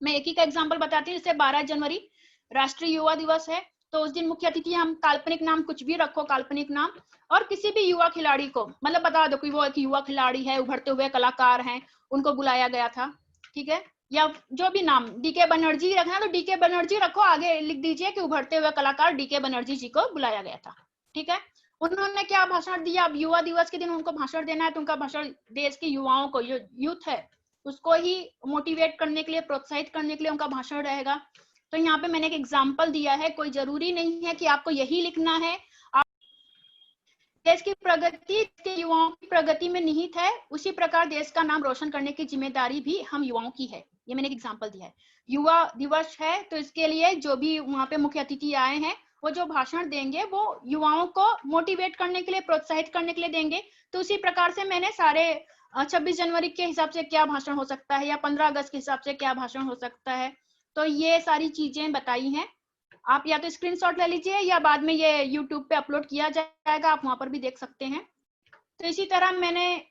मैं एक ही का एग्जाम्पल बताती हूँ। जैसे 12 जनवरी राष्ट्रीय युवा दिवस है, तो उस दिन मुख्य अतिथि हम काल्पनिक नाम कुछ भी रखो, काल्पनिक नाम, और किसी भी युवा खिलाड़ी को मतलब बता दो कि वो एक युवा खिलाड़ी है, उभरते हुए कलाकार हैं, उनको बुलाया गया था, ठीक है। या जो भी नाम, डीके बनर्जी रखना तो डीके बनर्जी रखो, आगे लिख दीजिए कि उभरते हुए कलाकार डीके बनर्जी जी को बुलाया गया था, ठीक है। उन्होंने क्या भाषण दिया, अब युवा दिवस के दिन उनको भाषण देना है तो उनका भाषण देश के युवाओं को, जो यूथ है उसको ही मोटिवेट करने के लिए, प्रोत्साहित करने के लिए उनका भाषण रहेगा। तो यहाँ पे मैंने एक एग्जाम्पल दिया है, कोई जरूरी नहीं है कि आपको यही लिखना है। आप देश की प्रगति के युवाओं की प्रगति में निहित है, उसी प्रकार देश का नाम रोशन करने की जिम्मेदारी भी हम युवाओं की है। ये मैंने एक एग्जाम्पल दिया है। युवा दिवस है तो इसके लिए जो भी वहां पे मुख्य अतिथि आए हैं वो जो भाषण देंगे वो युवाओं को मोटिवेट करने के लिए, प्रोत्साहित करने के लिए देंगे। तो उसी प्रकार से मैंने सारे 26 जनवरी के हिसाब से क्या भाषण हो सकता है या 15 अगस्त के हिसाब से क्या भाषण हो सकता है, तो ये सारी चीजें बताई हैं। आप या तो स्क्रीनशॉट ले लीजिए या बाद में ये यूट्यूब पे अपलोड किया जाएगा, आप वहां पर भी देख सकते हैं। तो इसी तरह मैंने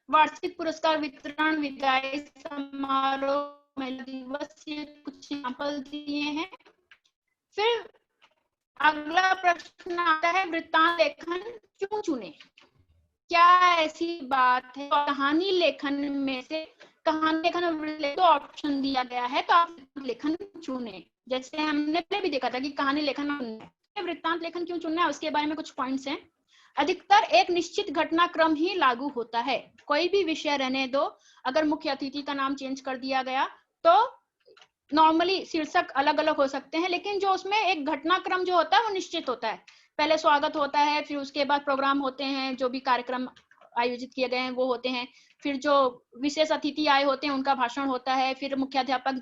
वार्षिक पुरस्कार वितरण, विदाई समारोह, महिला दिवस, ये कुछ एग्जाम्पल दिए हैं। फिर अगला प्रश्न आता है, वृत्तांत लेखन क्यों चुने? क्या ऐसी बात है कहानी लेखन में से, कहानी लेखन में तो ऑप्शन दिया गया है तो आप लेखन चुने। जैसे हमने पहले भी देखा था कि कहानी लेखन में वृत्तांत लेखन क्यों चुनना है, उसके बारे में कुछ पॉइंट्स हैं। अधिकतर एक निश्चित घटनाक्रम ही लागू होता है, कोई भी विषय रहने दो, अगर मुख्य अतिथि का नाम चेंज कर दिया गया तो नॉर्मली शीर्षक अलग अलग हो सकते हैं, लेकिन जो उसमें एक घटनाक्रम जो होता है वो निश्चित होता है। पहले स्वागत होता है, फिर उसके बाद प्रोग्राम होते हैं, जो भी कार्यक्रम आयोजित किए गए हैं वो होते हैं, फिर जो विशेष अतिथि आए होते हैं उनका भाषण होता है, फिर मुख्याध्यापक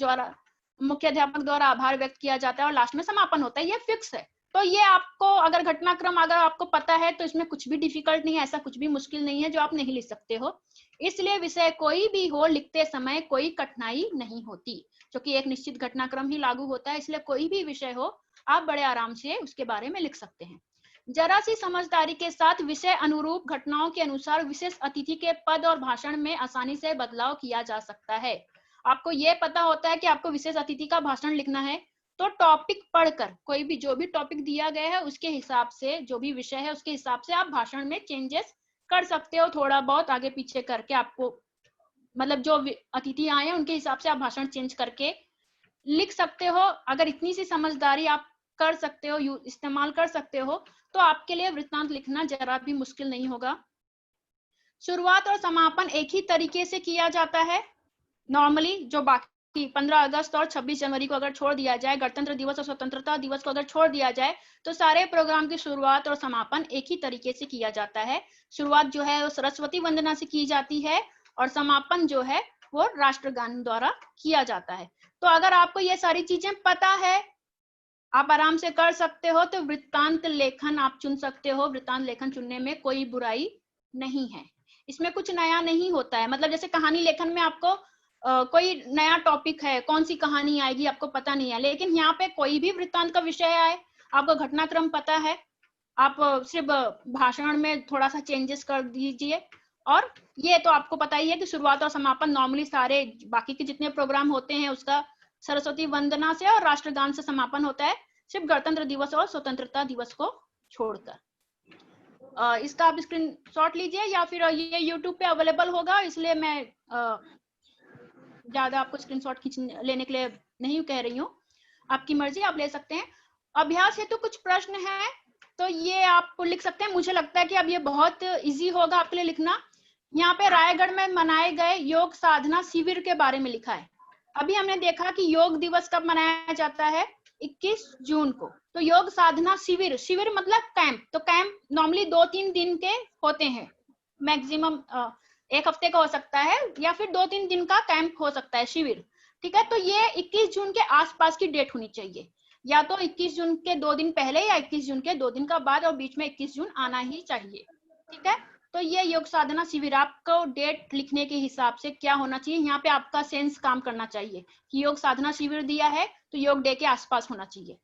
द्वारा आभार व्यक्त किया जाता है और लास्ट में समापन होता है। ये फिक्स है। तो ये आपको अगर घटनाक्रम अगर आपको पता है तो इसमें कुछ भी डिफिकल्ट नहीं है, ऐसा कुछ भी मुश्किल नहीं है जो आप नहीं लिख सकते हो। इसलिए विषय कोई भी हो, लिखते समय कोई कठिनाई नहीं होती, क्योंकि एक निश्चित घटनाक्रम ही लागू होता है। इसलिए कोई भी विषय हो आप बड़े आराम से उसके बारे में लिख सकते हैं। जरा सी समझदारी के साथ विषय अनुरूप घटनाओं के अनुसार विशेष अतिथि के पद और भाषण में आसानी से बदलाव किया जा सकता है। आपको ये पता होता है कि आपको विशेष अतिथि का भाषण लिखना है, तो टॉपिक पढ़कर कोई भी जो भी टॉपिक दिया गया है उसके हिसाब से, जो भी विषय है उसके हिसाब से आप भाषण में चेंजेस कर सकते हो, थोड़ा बहुत आगे पीछे करके। आपको मतलब जो अतिथि आए हैं उनके हिसाब से आप भाषण चेंज करके लिख सकते हो। अगर इतनी सी समझदारी आप कर सकते हो, इस्तेमाल कर सकते हो, तो आपके लिए वृत्तांत लिखना जरा भी मुश्किल नहीं होगा। शुरुआत और समापन एक ही तरीके से किया जाता है। नॉर्मली जो बाकी 15 अगस्त और 26 जनवरी को अगर छोड़ दिया जाए, गणतंत्र दिवस और स्वतंत्रता दिवस को अगर छोड़ दिया जाए, तो सारे प्रोग्राम की शुरुआत और समापन एक ही तरीके से किया जाता है। शुरुआत जो है वो सरस्वती वंदना से की जाती है और समापन जो है वो राष्ट्रगान द्वारा किया जाता है। तो अगर आपको ये सारी चीजें पता है, आप आराम से कर सकते हो, तो वृत्तांत लेखन आप चुन सकते हो। वृत्तांत लेखन चुनने में कोई बुराई नहीं है, इसमें कुछ नया नहीं होता है। मतलब जैसे कहानी लेखन में आपको कोई नया टॉपिक है, कौन सी कहानी आएगी आपको पता नहीं है, लेकिन यहाँ पे कोई भी वृत्तांत का विषय आए, आपको घटनाक्रम पता है, आप सिर्फ भाषण में थोड़ा सा चेंजेस कर दीजिए। और ये तो आपको पता ही है कि शुरुआत और समापन नॉर्मली सारे बाकी के जितने प्रोग्राम होते हैं उसका सरस्वती वंदना से और राष्ट्रगान से समापन होता है, सिर्फ गणतंत्र दिवस और स्वतंत्रता दिवस को छोड़कर। इसका आप स्क्रीनशॉट लीजिए या फिर ये यूट्यूब पे अवेलेबल होगा, इसलिए मैं ज्यादा आपको स्क्रीनशॉट लेने के लिए नहीं कह रही हूँ, आपकी मर्जी, आप ले सकते हैं। अभ्यास हेतु कुछ प्रश्न हैं, तो ये आप लिख सकते हैं। मुझे लगता है कि अब ये बहुत इजी होगा आपके लिए लिखना। यहाँ पे रायगढ़ में मनाए गए योग साधना शिविर के बारे में लिखा है। अभी हमने देखा कि योग दिवस कब मनाया जाता है, 21 जून को। तो योग साधना शिविर, शिविर मतलब कैंप, तो कैंप नॉर्मली 2-3 दिन के होते हैं, मैक्सिमम 1 हफ्ते का हो सकता है या फिर 2-3 दिन का कैंप हो सकता है, शिविर। ठीक है, तो ये 21 जून के आसपास की डेट होनी चाहिए, या तो 21 जून के 2 दिन पहले या 21 जून के 2 दिन का बाद, और बीच में 21 जून आना ही चाहिए। ठीक है, तो ये योग साधना शिविर, आपको डेट लिखने के हिसाब से क्या होना चाहिए, यहाँ पे आपका सेंस काम करना चाहिए कि योग साधना शिविर दिया है तो योग डे के आसपास होना चाहिए।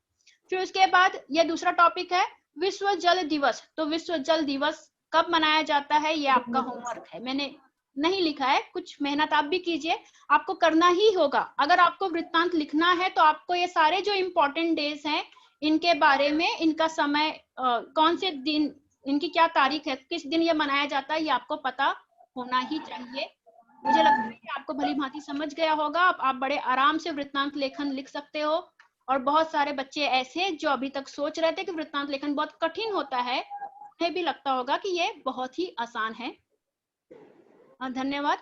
फिर उसके बाद ये दूसरा टॉपिक है विश्व जल दिवस। तो विश्व जल दिवस कब मनाया जाता है, ये आपका होमवर्क है, मैंने नहीं लिखा है, कुछ मेहनत आप भी कीजिए, आपको करना ही होगा। अगर आपको वृत्तांत लिखना है तो आपको ये सारे जो इम्पोर्टेंट डेज हैं इनके बारे में, इनका समय कौन से दिन, इनकी क्या तारीख है, किस दिन ये मनाया जाता है, ये आपको पता होना ही चाहिए। मुझे लगता है कि आपको भली भांति समझ गया होगा, आप बड़े आराम से वृत्तांत लेखन लिख सकते हो। और बहुत सारे बच्चे ऐसे जो अभी तक सोच रहे थे कि वृत्तांत लेखन बहुत कठिन होता है, उन्हें भी लगता होगा कि ये बहुत ही आसान है। धन्यवाद।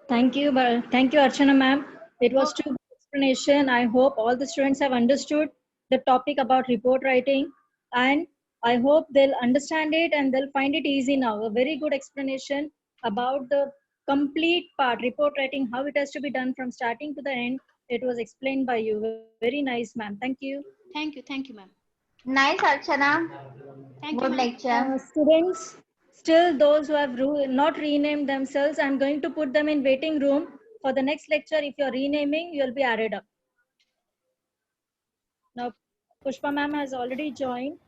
Thank you, Archana ma'am. It was too good explanation. I hope all the students have understood the topic about report writing, and I hope they'll understand it and they'll find it easy now. A very good explanation about the complete part, report writing, how it has to be done from starting to the end. It was explained by you. Very nice, ma'am. Thank you. Thank you, ma'am. Nice, Archana. Thank Good you, lecture. Students, still those who have not renamed themselves, I'm going to put them in waiting room for the next lecture. If you're renaming, you'll be added up. Now, Pushpa ma'am has already joined.